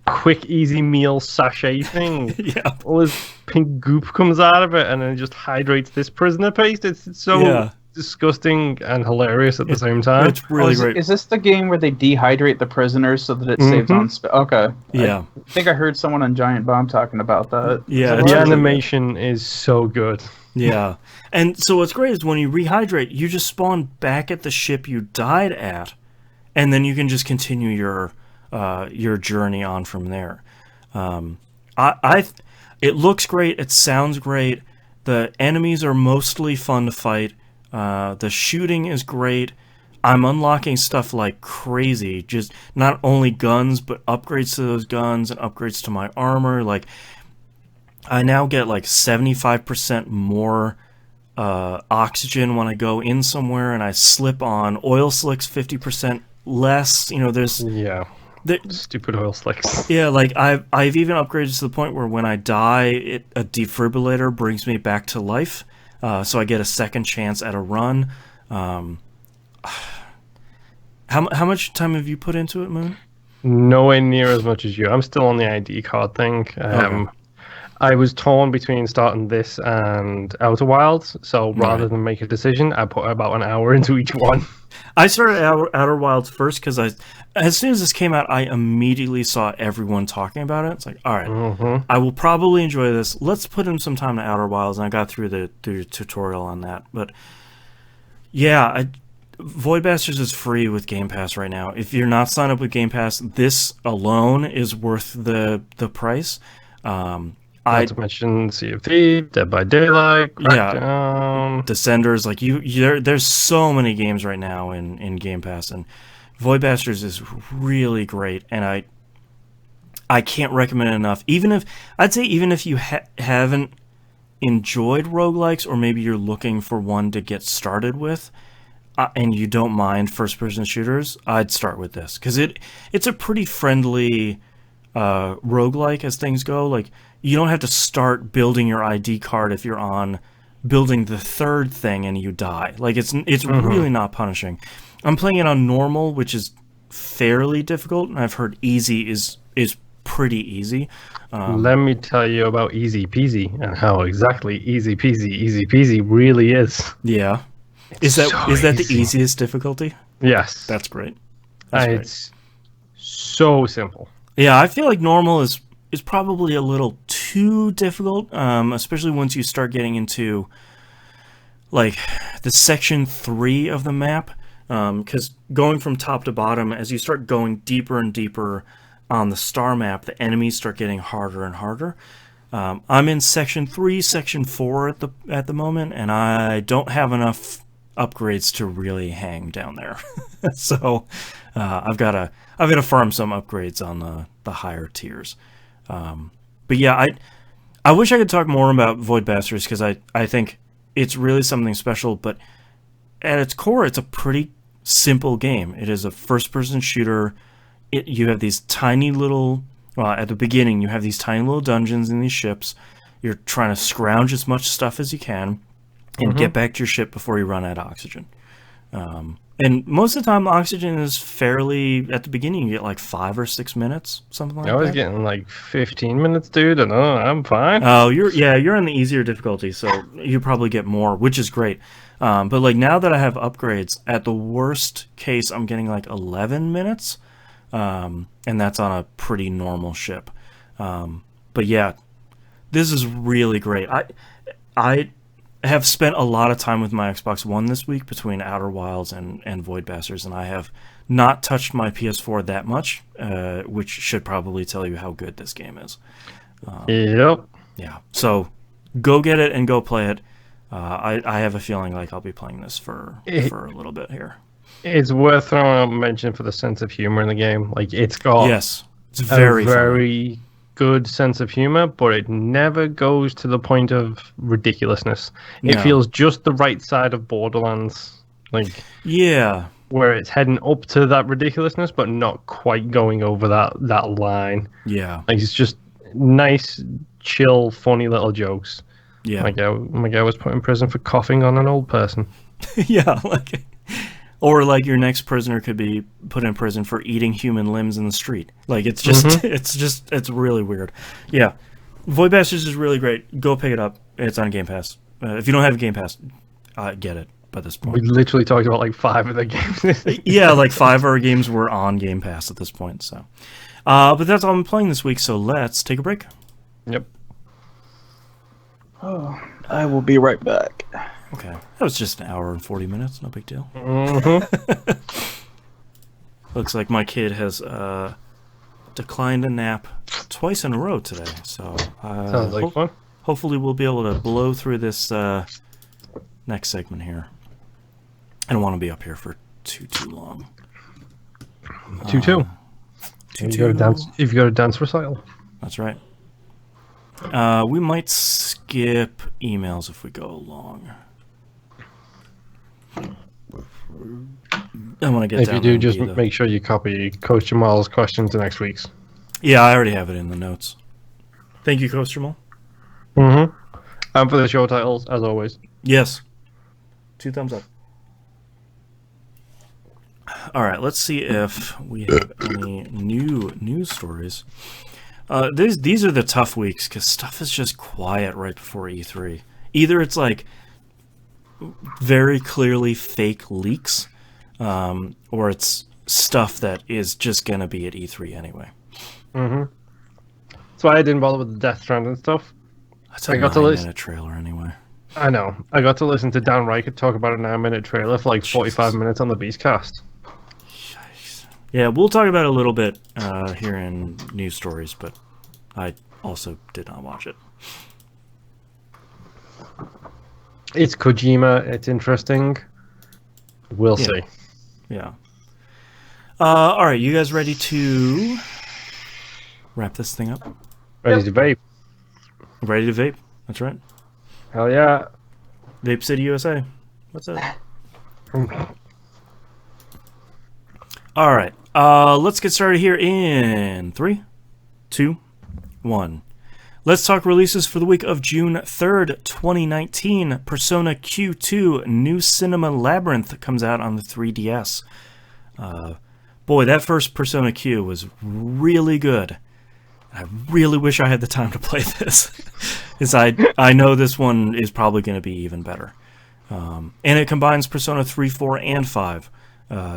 quick easy meal sachet thing. Yeah, all this pink goop comes out of it, and then it just hydrates this prisoner paste. It's so disgusting and hilarious at the same time. It's really great. Is this the game where they dehydrate the prisoners so that it saves on Okay. Yeah. I think I heard someone on Giant Bomb talking about that. Yeah, the animation is so good. Yeah. And so what's great is when you rehydrate, you just spawn back at the ship you died at, and then you can just continue your journey on from there. It looks great. It sounds great. The enemies are mostly fun to fight. The shooting is great. I'm unlocking stuff like crazy. Just not only guns, but upgrades to those guns and upgrades to my armor. Like, I now get like 75% more oxygen when I go in somewhere, and I slip on oil slicks 50% less. There's stupid oil slicks. Yeah, like I've even upgraded to the point where when I die, a defibrillator brings me back to life. so I get a second chance at a run. How much time have you put into it, Moon? Nowhere near as much as you. I'm still on the ID card thing. Okay. I was torn between starting this and Outer Wilds, so rather than make a decision, I put about an hour into each one. I started Outer Wilds first because as soon as this came out, I immediately saw everyone talking about it. It's like, all right, I will probably enjoy this. Let's put in some time to Outer Wilds, and I got through the tutorial on that. But yeah, Void Bastards is free with Game Pass right now. If you're not signed up with Game Pass, this alone is worth the price. Not to mention Sea of Thieves, Dead by Daylight, Crackdown, Descenders. Like there's so many games right now in Game Pass, and Void Bastards is really great. And I can't recommend it enough. Even if you haven't enjoyed roguelikes, or maybe you're looking for one to get started with, and you don't mind first-person shooters, I'd start with this because it's a pretty friendly roguelike as things go. Like, you don't have to start building your ID card if you're on building the third thing and you die. Like, it's really not punishing. I'm playing it on normal, which is fairly difficult, and I've heard easy is pretty easy. Let me tell you about easy peasy and how exactly easy peasy really is. Yeah. Is that the easiest difficulty? Yes. That's great. It's so simple. Yeah, I feel like normal is probably a little too difficult, especially once you start getting into like the section 3 of the map, because going from top to bottom, as you start going deeper and deeper on the star map, the enemies start getting harder and harder. I'm in section 3, section 4 at the moment, and I don't have enough upgrades to really hang down there. So I've got to farm some upgrades on the higher tiers. But yeah, I wish I could talk more about Void Bastards because I think it's really something special, but at its core, it's a pretty simple game. It is a first-person shooter. You have these tiny little... Well, at the beginning, you have these tiny little dungeons in these ships. You're trying to scrounge as much stuff as you can and get back to your ship before you run out of oxygen. And most of the time, oxygen is fairly... At the beginning, you get like 5 or 6 minutes, something like that. I was getting like 15 minutes, dude, and I'm fine. Oh, you're on the easier difficulty, so you probably get more, which is great. But like now that I have upgrades, at the worst case, I'm getting like 11 minutes, and that's on a pretty normal ship. But yeah, this is really great. I have spent a lot of time with my Xbox One this week between Outer Wilds and Void Bastards, and I have not touched my PS4 that much, which should probably tell you how good this game is. Yep. Yeah. So go get it and go play it. I have a feeling like I'll be playing this for a little bit here. It's worth throwing a mention for the sense of humor in the game. Like, it's got it's very good sense of humor, but it never goes to the point of ridiculousness. It feels just the right side of Borderlands. Like, yeah, where it's heading up to that ridiculousness, but not quite going over that line. Yeah, like, it's just nice, chill, funny little jokes. Yeah, my guy was put in prison for coughing on an old person. Yeah, like, or like your next prisoner could be put in prison for eating human limbs in the street. Like, it's just it's really weird. Yeah, Void Bastards is really great. Go pick it up. It's on Game Pass. If you don't have a Game Pass, get it by this point. We literally talked about like 5 of the games. Yeah, like 5 of our games were on Game Pass at this point. So, but that's all I'm playing this week. So let's take a break. Yep. Oh, I will be right back. Okay, that was just an hour and 40 minutes. No big deal. Looks like my kid has declined a nap twice in a row today. So sounds like fun. Hopefully we'll be able to blow through this next segment here. I don't want to be up here for too long. 2-2. If you go to dance recital. That's right. We might skip emails if we go long. I want to get. If you do, just make sure you copy Coach Jamal's question to next week's. Yeah, I already have it in the notes. Thank you, Coach Jamal. And for the show titles, as always, Yes. 2 thumbs up. All right, let's see if we have any new news stories. These are the tough weeks because stuff is just quiet right before E3. Either it's like very clearly fake leaks, or it's stuff that is just going to be at E3 anyway. Mm-hmm. That's why I didn't bother with the Death Stranding stuff. That's a 9-minute trailer anyway. I know. I got to listen to Dan Reichert talk about a 9-minute trailer for like 45 minutes on the Beastcast. Yeah, we'll talk about it a little bit here in news stories, but I also did not watch it. It's Kojima. It's interesting. We'll see. Yeah. All right, you guys ready to wrap this thing up? Ready to vape. Ready to vape. That's right. Hell yeah. Vape City, USA. What's up? All right. Let's get started here in 3, 2, 1. Let's talk releases for the week of June 3rd, 2019. Persona Q2 New Cinema Labyrinth comes out on the 3DS. Boy, that first Persona Q was really good. I really wish I had the time to play this. Because I know this one is probably going to be even better. And it combines Persona 3, 4, and 5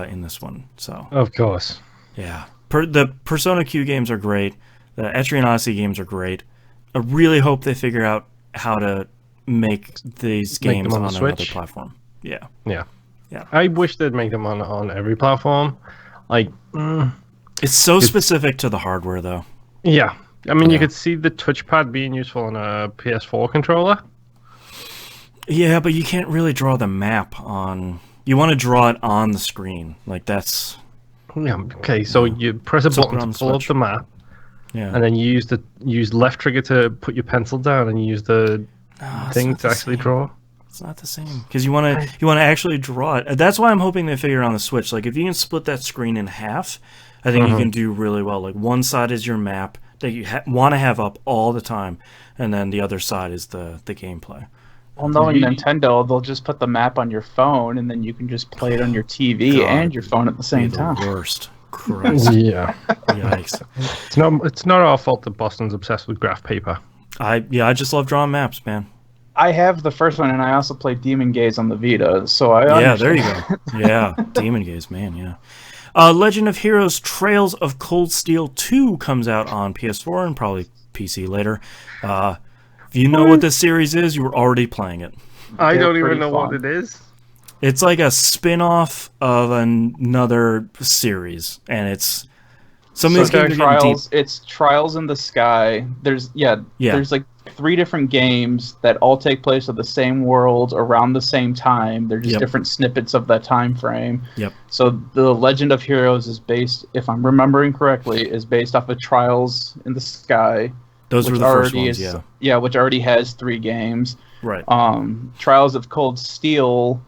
in this one. So of course. Yeah. The Persona Q games are great. The Etrian Odyssey games are great. I really hope they figure out how to make these games on another platform. Yeah. Yeah. I wish they'd make them on every platform. It's so specific to the hardware, though. Yeah. I mean, you could see the touchpad being useful on a PS4 controller. Yeah, but you can't really draw the map on... You want to draw it on the screen. That's... Yeah, okay, so you press a button to pull up the map. Yeah. And then you use left trigger to put your pencil down, and you use the thing to actually draw. It's not the same because you want to actually draw it. That's why I'm hoping they figure it on the Switch. If you can split that screen in half, I think you can do really well. One side is your map that you want to have up all the time, and then the other side is the gameplay. Well, knowing Nintendo, they'll just put the map on your phone, and then you can just play it on your TV and your phone at the same time. Worst. Christ. Yeah. Yikes. It's not our fault that Boston's obsessed with graph paper. I just love drawing maps, man. I have the first one, and I also play Demon Gaze on the Vita, so I understand. Yeah, there you go. Yeah, Demon Gaze, man, yeah. Legend of Heroes Trails of Cold Steel 2 comes out on PS4 and probably PC later. If you know what this series is, you were already playing it. I don't even know what it is. It's like a spin-off of another series, and it's... Some of these games Trials, it's Trials in the Sky. There's 3 different games that all take place at the same world around the same time. They're just different snippets of that time frame. Yep. So the Legend of Heroes is based, if I'm remembering correctly, is based off of Trials in the Sky. Those were the first ones, Yeah, which already has 3 games. Right. Trials of Cold Steel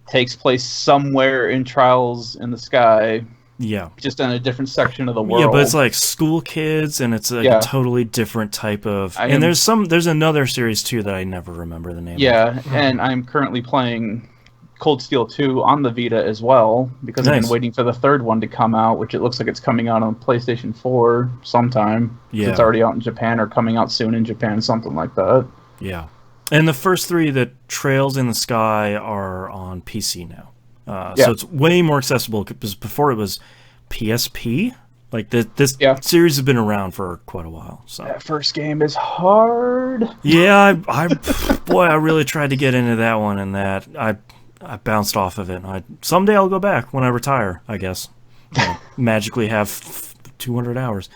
takes place somewhere in Trials in the Sky. Yeah. Just in a different section of the world. Yeah, but it's like school kids, and it's a totally different type of... And there's another series, too, that I never remember the name of. Yeah, and I'm currently playing Cold Steel 2 on the Vita as well, because I've been waiting for the 3rd one to come out, which it looks like it's coming out on PlayStation 4 sometime. Yeah. It's already out in Japan, or coming out soon in Japan, something like that. Yeah. And the first 3, the Trails in the Sky, are on PC now. So it's way more accessible, because before it was PSP. This series has been around for quite a while. So that first game is hard. Yeah, I really tried to get into that one, and that I bounced off of it. Someday I'll go back when I retire, I guess. Magically have 200 hours.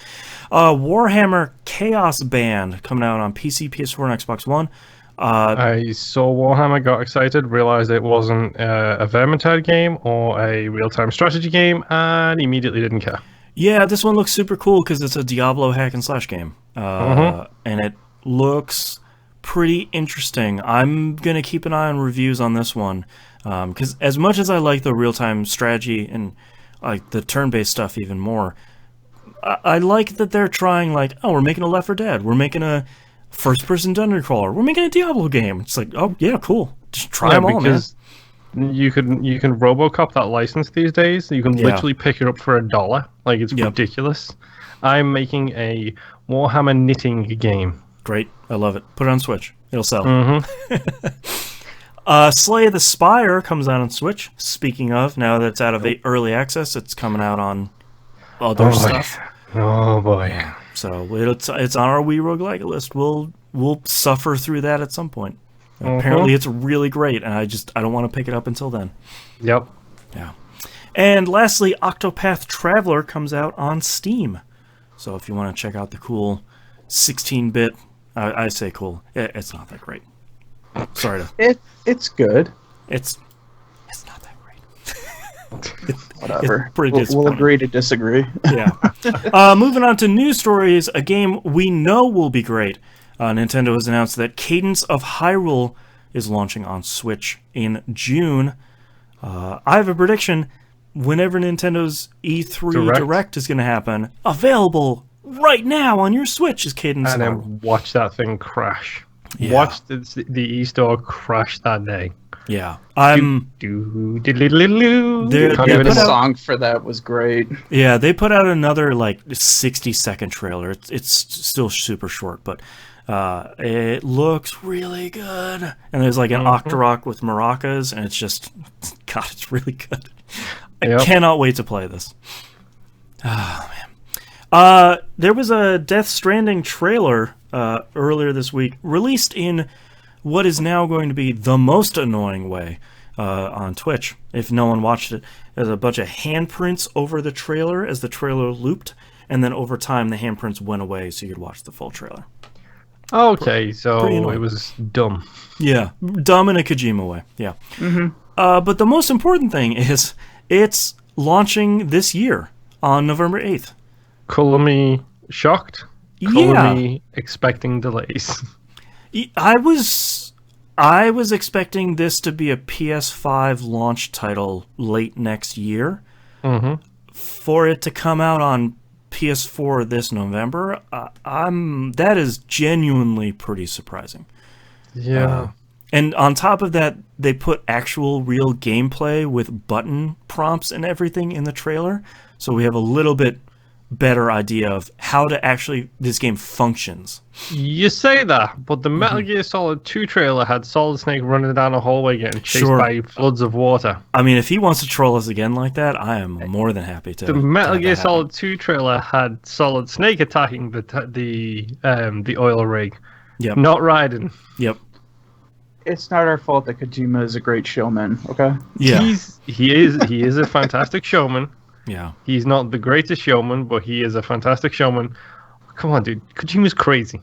Warhammer Chaos Band coming out on PC, PS4, and Xbox One. I saw Warhammer, got excited, realized it wasn't a Vermintide game or a real-time strategy game, and immediately didn't care. Yeah, this one looks super cool because it's a Diablo hack-and-slash game. And it looks pretty interesting. I'm going to keep an eye on reviews on this one, because as much as I like the real-time strategy and like the turn-based stuff even more, I like that they're trying, we're making a Left 4 Dead, we're making a first-person dungeon crawler, we're making a Diablo game. It's like, oh, yeah, cool. Just try them all, man. You can RoboCop that license these days. You can literally pick it up for $1. Like, it's ridiculous. I'm making a Warhammer knitting game. Great, I love it. Put it on Switch. It'll sell. Mm-hmm. Slay the Spire comes out on Switch. Speaking of, now that it's out of early access, it's coming out on other stuff. Oh boy! Yeah. So it's on our Wii roguelike list. We'll suffer through that at some point. Apparently, it's really great, and I don't want to pick it up until then. Yep. Yeah. And lastly, Octopath Traveler comes out on Steam. So if you want to check out the cool 16-bit, I say cool. It's not that great. Sorry to. It's good. It's not that great. Whatever. It's pretty we'll agree to disagree. Yeah. Moving on to news stories, a game we know will be great. Nintendo has announced that Cadence of Hyrule is launching on Switch in June. I have a prediction. Whenever Nintendo's E3 Direct is going to happen, available right now on your Switch is Cadence of Hyrule. And then watch that thing crash. Yeah. Watch the e-store crash that day. Yeah. The song for that was great. Yeah, they put out another 60-second trailer. It's still super short, but it looks really good. And there's an Octorok with maracas, and it's just, God, it's really good. I cannot wait to play this. Oh, man. There was a Death Stranding trailer earlier this week, released in what is now going to be the most annoying way on Twitch. If no one watched it, there's a bunch of handprints over the trailer as the trailer looped, and then over time the handprints went away so you could watch the full trailer. Okay, so it was dumb. Yeah, dumb in a Kojima way. Yeah. Mm-hmm. But the most important thing is it's launching this year on November 8th. Color me shocked. Color me expecting delays. I was expecting this to be a PS5 launch title late next year. Mm-hmm. For it to come out on PS4 this November, that is genuinely pretty surprising. Yeah. And on top of that, they put actual real gameplay with button prompts and everything in the trailer, so we have a little bit better idea of how this game functions. You say that, but the Metal Gear Solid 2 trailer had Solid Snake running down a hallway getting chased by floods of water. I mean, if he wants to troll us again like that, I am more than happy to. The Metal Gear Solid 2 trailer had Solid Snake attacking the oil rig. Yep. Not Raiden. Yep. It's not our fault that Kojima is a great showman, okay? Yeah. He is a fantastic showman. Yeah. He's not the greatest showman, but he is a fantastic showman. Come on, dude. Kojima's crazy.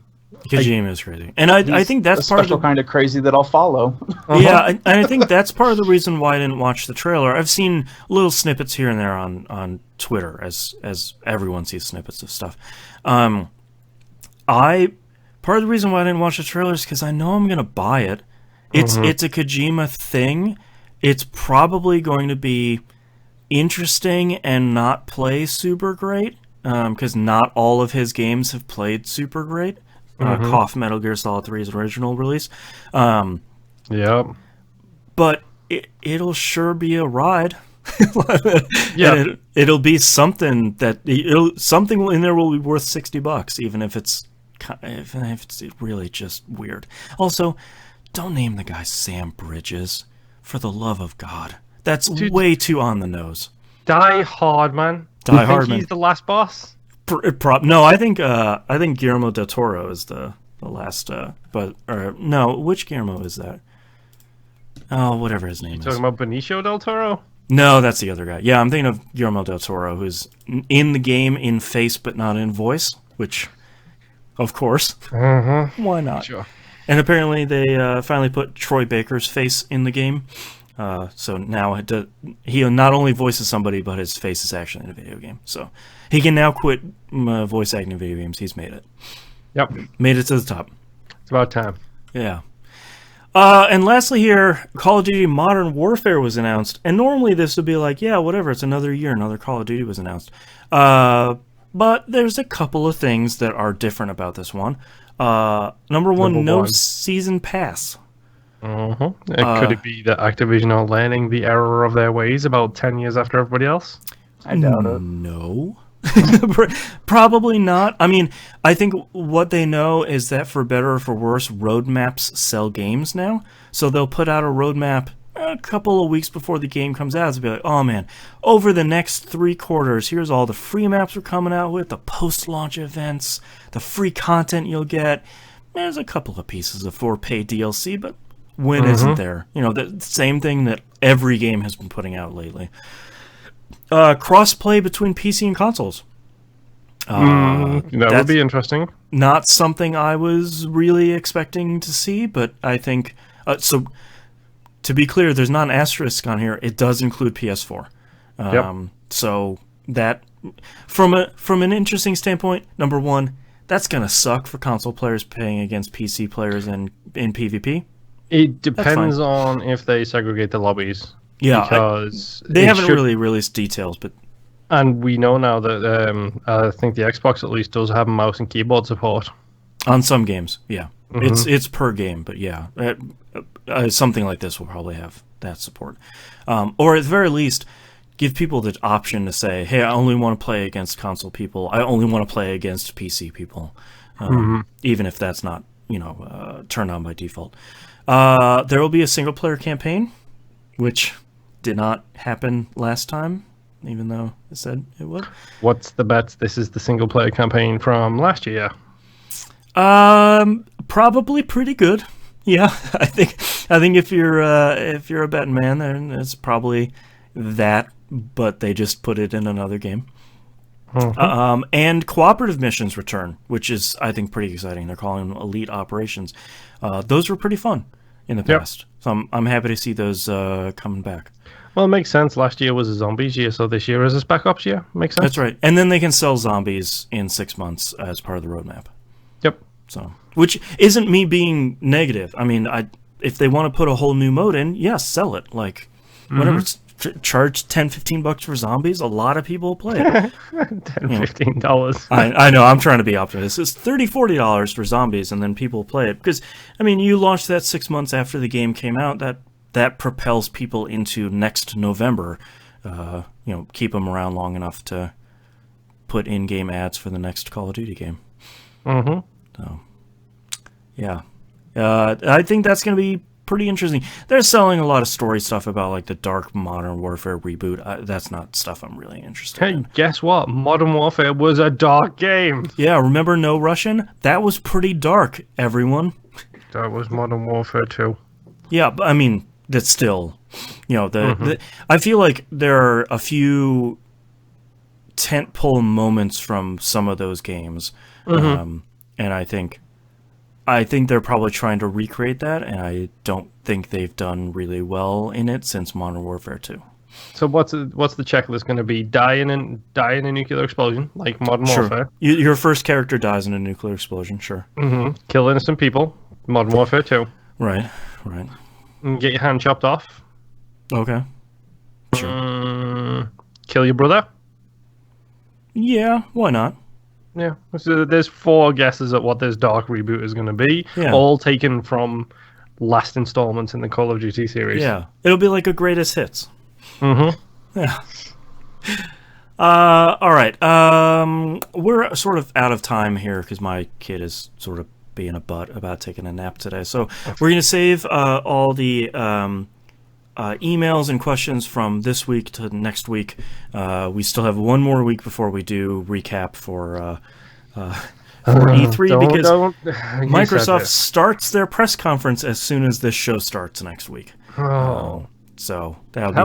Kojima is crazy. And I think that's part of the kind of crazy that I'll follow. Yeah, and I think that's part of the reason why I didn't watch the trailer. I've seen little snippets here and there on Twitter, as everyone sees snippets of stuff. Part of the reason why I didn't watch the trailer is because I know I'm going to buy it. It's a Kojima thing. It's probably going to be interesting and not play super great, because not all of his games have played super great. Cough Metal Gear Solid 3's original release. Yep. But it'll sure be a ride. Yeah. It'll be something something in there will be worth $60, even if it's really just weird. Also, don't name the guy Sam Bridges, for the love of God. That's way too on the nose. Die Hard, man. Die Hard, man. He's the last boss. No, I think Guillermo del Toro is the last. Which Guillermo is that? Oh, whatever his name is. Talking about Benicio del Toro? No, that's the other guy. Yeah, I'm thinking of Guillermo del Toro, who's in the game in face but not in voice. Which, of course, why not? Sure. And apparently they finally put Troy Baker's face in the game. So now he not only voices somebody, but his face is actually in a video game. So he can now quit voice acting in video games. He's made it. Yep. Made it to the top. It's about time. Yeah. And lastly here, Call of Duty Modern Warfare was announced. And normally this would be like, yeah, whatever, it's another year, another Call of Duty was announced. But there's a couple of things that are different about this one. Number one, no season pass. Could it be that Activision are learning the error of their ways about 10 years after everybody else? I doubt it. No. Probably not. I mean, I think what they know is that for better or for worse, roadmaps sell games now. So they'll put out a roadmap a couple of weeks before the game comes out. They'll be like, oh man, over the next 3 quarters, here's all the free maps we're coming out with, the post-launch events, the free content you'll get. There's a couple of pieces of 4-pay DLC, but when isn't there? You know, the same thing that every game has been putting out lately. Cross-play between PC and consoles. That would be interesting. Not something I was really expecting to see, but I think... so, to be clear, there's not an asterisk on here. It does include PS4. So, that... From an interesting standpoint, number one, that's going to suck for console players playing against PC players in PvP. It depends on if they segregate the lobbies. Yeah, because they haven't really released details, but... And we know now that I think the Xbox at least does have mouse and keyboard support. On some games, yeah. It's per game, but yeah. Something like this will probably have that support. Or at the very least, give people the option to say, hey, I only want to play against console people. I only want to play against PC people. Even if that's not, turned on by default. There will be a single-player campaign, which did not happen last time, even though it said it would. What's the bet? This is the single-player campaign from last year. Probably pretty good. Yeah, I think if you're a betting man, then it's probably that, but they just put it in another game. And cooperative missions return, which is, I think, pretty exciting. They're calling them Elite Operations. Those were pretty fun in the past. So I'm happy to see those coming back. Well, it makes sense. Last year was a zombies year, so this year is a Spec Ops year. Makes sense. That's right. And then they can sell zombies in 6 months as part of the roadmap. Yep. So, which isn't me being negative. I mean, if they want to put a whole new mode in, yes, sell it. Like, whatever. Charge $10-15 for zombies. A lot of people play it. $10-15. I know. I'm trying to be optimistic. It's $30-40 for zombies, and then people play it because I mean, you launched that 6 months after the game came out. That propels people into next November. Keep them around long enough to put in-game ads for the next Call of Duty game. So, yeah, I think that's going to be pretty interesting. They're selling a lot of story stuff about like the Dark Modern Warfare reboot. That's not stuff I'm really interested in. Hey, guess what? Modern Warfare was a dark game. Yeah, remember No Russian? That was pretty dark, everyone. That was Modern Warfare 2. Yeah, but I mean, that's still, I feel like there are a few tentpole moments from some of those games, and I think they're probably trying to recreate that, and I don't think they've done really well in it since Modern Warfare 2. So what's the checklist going to be? Die in a nuclear explosion, like Modern Warfare. Your first character dies in a nuclear explosion, sure. Kill innocent people, Modern Warfare 2. Right. And get your hand chopped off. Okay. Sure. Kill your brother. Yeah, why not? Yeah, so there's 4 guesses at what this dark reboot is going to be, all taken from last installments in the Call of Duty series. Yeah, it'll be like a greatest hits. Yeah. All right. We're sort of out of time here because my kid is sort of being a butt about taking a nap today. So we're going to save all the emails and questions from this week to next week. We still have one more week before we do recap for E3 because Microsoft starts their press conference as soon as this show starts next week. So that'll be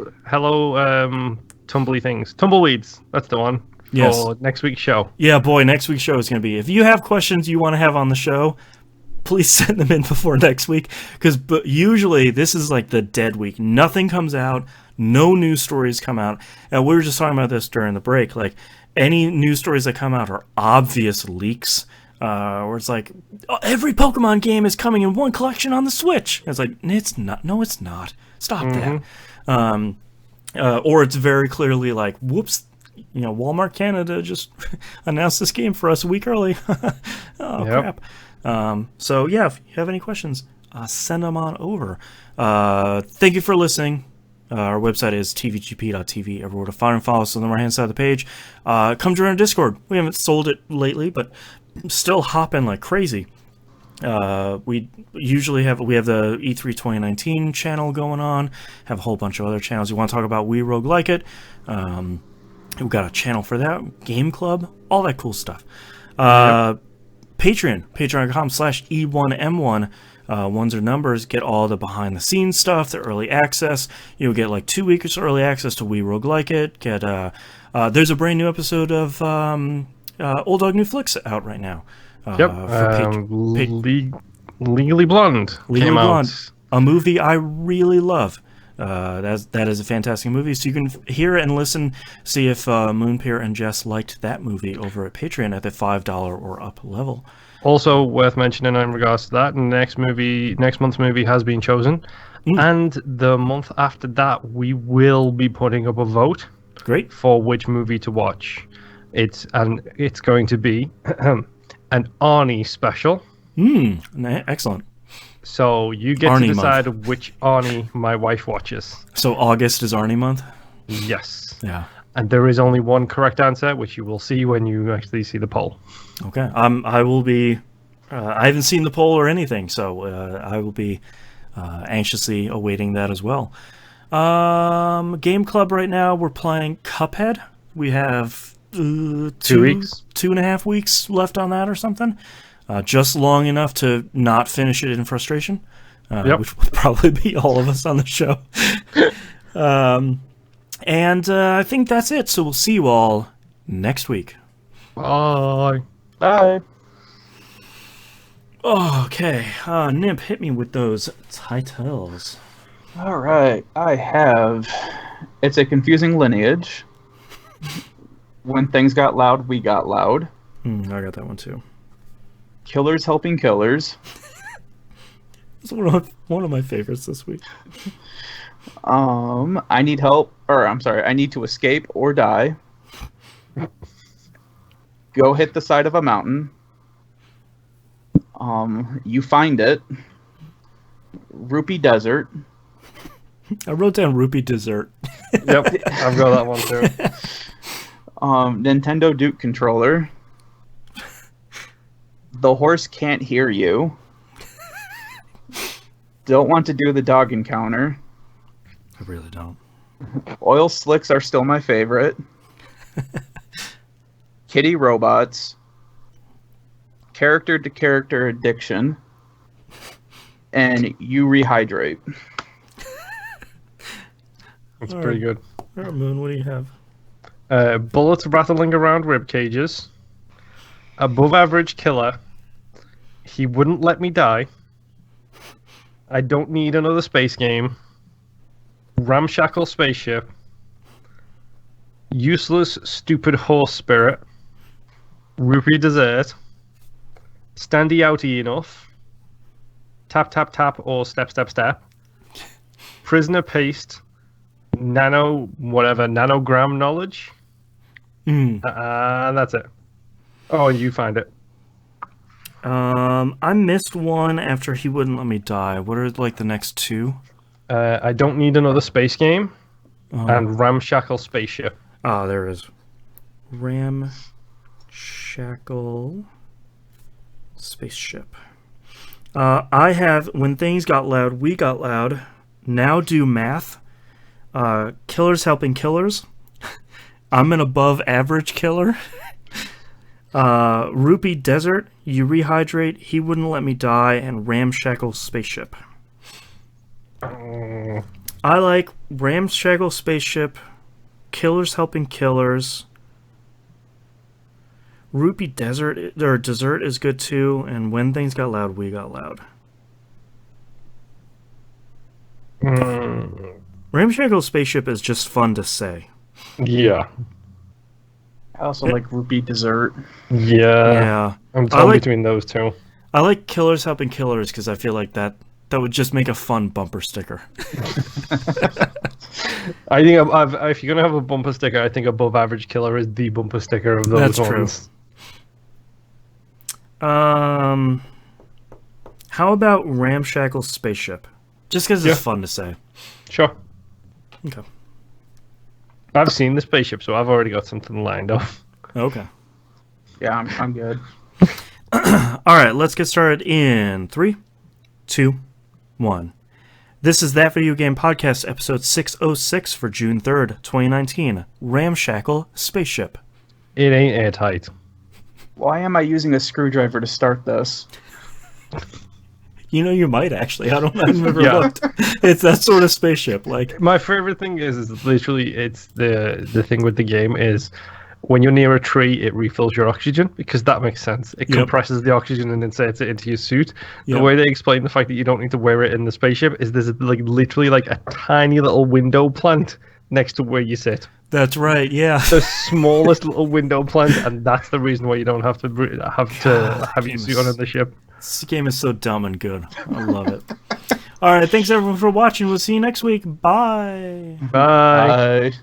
me. Hello, tumbleweeds. That's the one. Yes. For next week's show. Yeah, boy, next week's show is going to be. If you have questions you want to have on the show, please send them in before next week, because usually this is like the dead week. Nothing comes out. No news stories come out. And we were just talking about this during the break. Like, any news stories that come out are obvious leaks, where it's like, oh, every Pokemon game is coming in one collection on the Switch. And it's like, it's not. No, it's not. Stop that. Or it's very clearly like, whoops, Walmart Canada just announced this game for us a week early. Crap. So yeah, if you have any questions, send them on over. Thank you for listening. Our website is tvgp.tv. Everywhere to find and follow us on the right-hand side of the page. Come join our Discord. We haven't sold it lately, but still hopping like crazy. We usually have the E3 2019 channel going on. Have a whole bunch of other channels. You want to talk about We Rogue Like It? We've got a channel for that. Game Club, all that cool stuff. Patreon, patreon.com/E1M1. Ones or numbers, get all the behind the scenes stuff, the early access. You'll get like 2 weeks early access to We Rogue Like It. Get there's a brand new episode of Old Dog New Flicks out right now. Legally Blonde came out. A movie I really love. That is a fantastic movie. So you can hear and listen, see if Moonpear and Jess liked that movie over at Patreon at the $5 or up level. Also worth mentioning in regards to that, next month's movie has been chosen, and the month after that we will be putting up a vote. Great. For which movie to watch. It's going to be an Arnie special. Excellent. So you get Arnie to decide month. which Arnie my wife watches. So August is Arnie month? Yes. Yeah. And there is only one correct answer, which you will see when you actually see the poll. Okay. I will be... I haven't seen the poll or anything, so I will be anxiously awaiting that as well. Game Club right now, we're playing Cuphead. We have 2 weeks? 2.5 weeks left on that or something. Just long enough to not finish it in frustration, which would probably be all of us on the show. And I think that's it. So we'll see you all next week. Bye. Bye. Okay. Nimp, hit me with those titles. All right. I have... It's a confusing lineage. When Things Got Loud, We Got Loud. I got that one too. Killers Helping Killers. It's one of my favorites this week. I Need Help, or I'm sorry, I Need to Escape or Die. Go Hit the Side of a Mountain. You Find It. Rupee Desert. I wrote down Rupee Dessert. Yep, I've got that one too. Nintendo Duke Controller. The Horse Can't Hear You. Don't Want to Do the Dog Encounter. I really don't. Oil Slicks Are Still My Favorite. Kitty Robots. Character to Character Addiction. And You Rehydrate. That's pretty good. All right, Moon, what do you have? Bullets rattling around rib cages. Above Average Killer. He Wouldn't Let Me Die. I Don't Need Another Space Game. Ramshackle Spaceship. Useless Stupid Horse Spirit. Rupee Dessert. Standy Outy Enough. Tap Tap Tap or Step Step Step. Prisoner Paste. Nanogram Knowledge. And that's it. Oh, and You Find It. I missed one after He Wouldn't Let Me Die. What are like the next two? I Don't Need Another Space Game. And Ramshackle Spaceship. Oh, there is. Ramshackle Spaceship. I have When Things Got Loud, We Got Loud. Now Do Math. Killers Helping Killers. I'm an Above Average Killer. Rupee Desert, You Rehydrate, He Wouldn't Let Me Die, and Ramshackle Spaceship. I like Ramshackle Spaceship, Killers Helping Killers, Rupee Desert, or Dessert is good too, and When Things Got Loud, We Got Loud. Ramshackle Spaceship is just fun to say. Yeah. I also like Rupee Dessert. Yeah. I'm torn between those two. I like Killers Helping Killers because I feel like that would just make a fun bumper sticker. I think if you're going to have a bumper sticker, I think Above Average Killer is the bumper sticker of those ones. True. How about Ramshackle Spaceship? Just because it's fun to say. Sure. Okay. I've seen the Spaceship, so I've already got something lined up. Okay. Yeah, I'm good. All right, let's get started in 3, 2, 1. This is That Video Game Podcast, episode 606 for June 3rd, 2019. Ramshackle Spaceship. It ain't airtight. Why am I using a screwdriver to start this? You know, you might actually. I've never looked. It's that sort of spaceship. Like, my favorite thing is literally it's the thing with the game is when you're near a tree, it refills your oxygen because that makes sense. It compresses the oxygen and inserts it into your suit. The way they explain the fact that you don't need to wear it in the spaceship is there's literally a tiny little window plant next to where you sit. That's right. Yeah, the smallest little window plant, and that's the reason why you don't have to have your suit on in the ship. This game is so dumb and good. I love it. All right, thanks everyone for watching. We'll see you next week. Bye. Bye.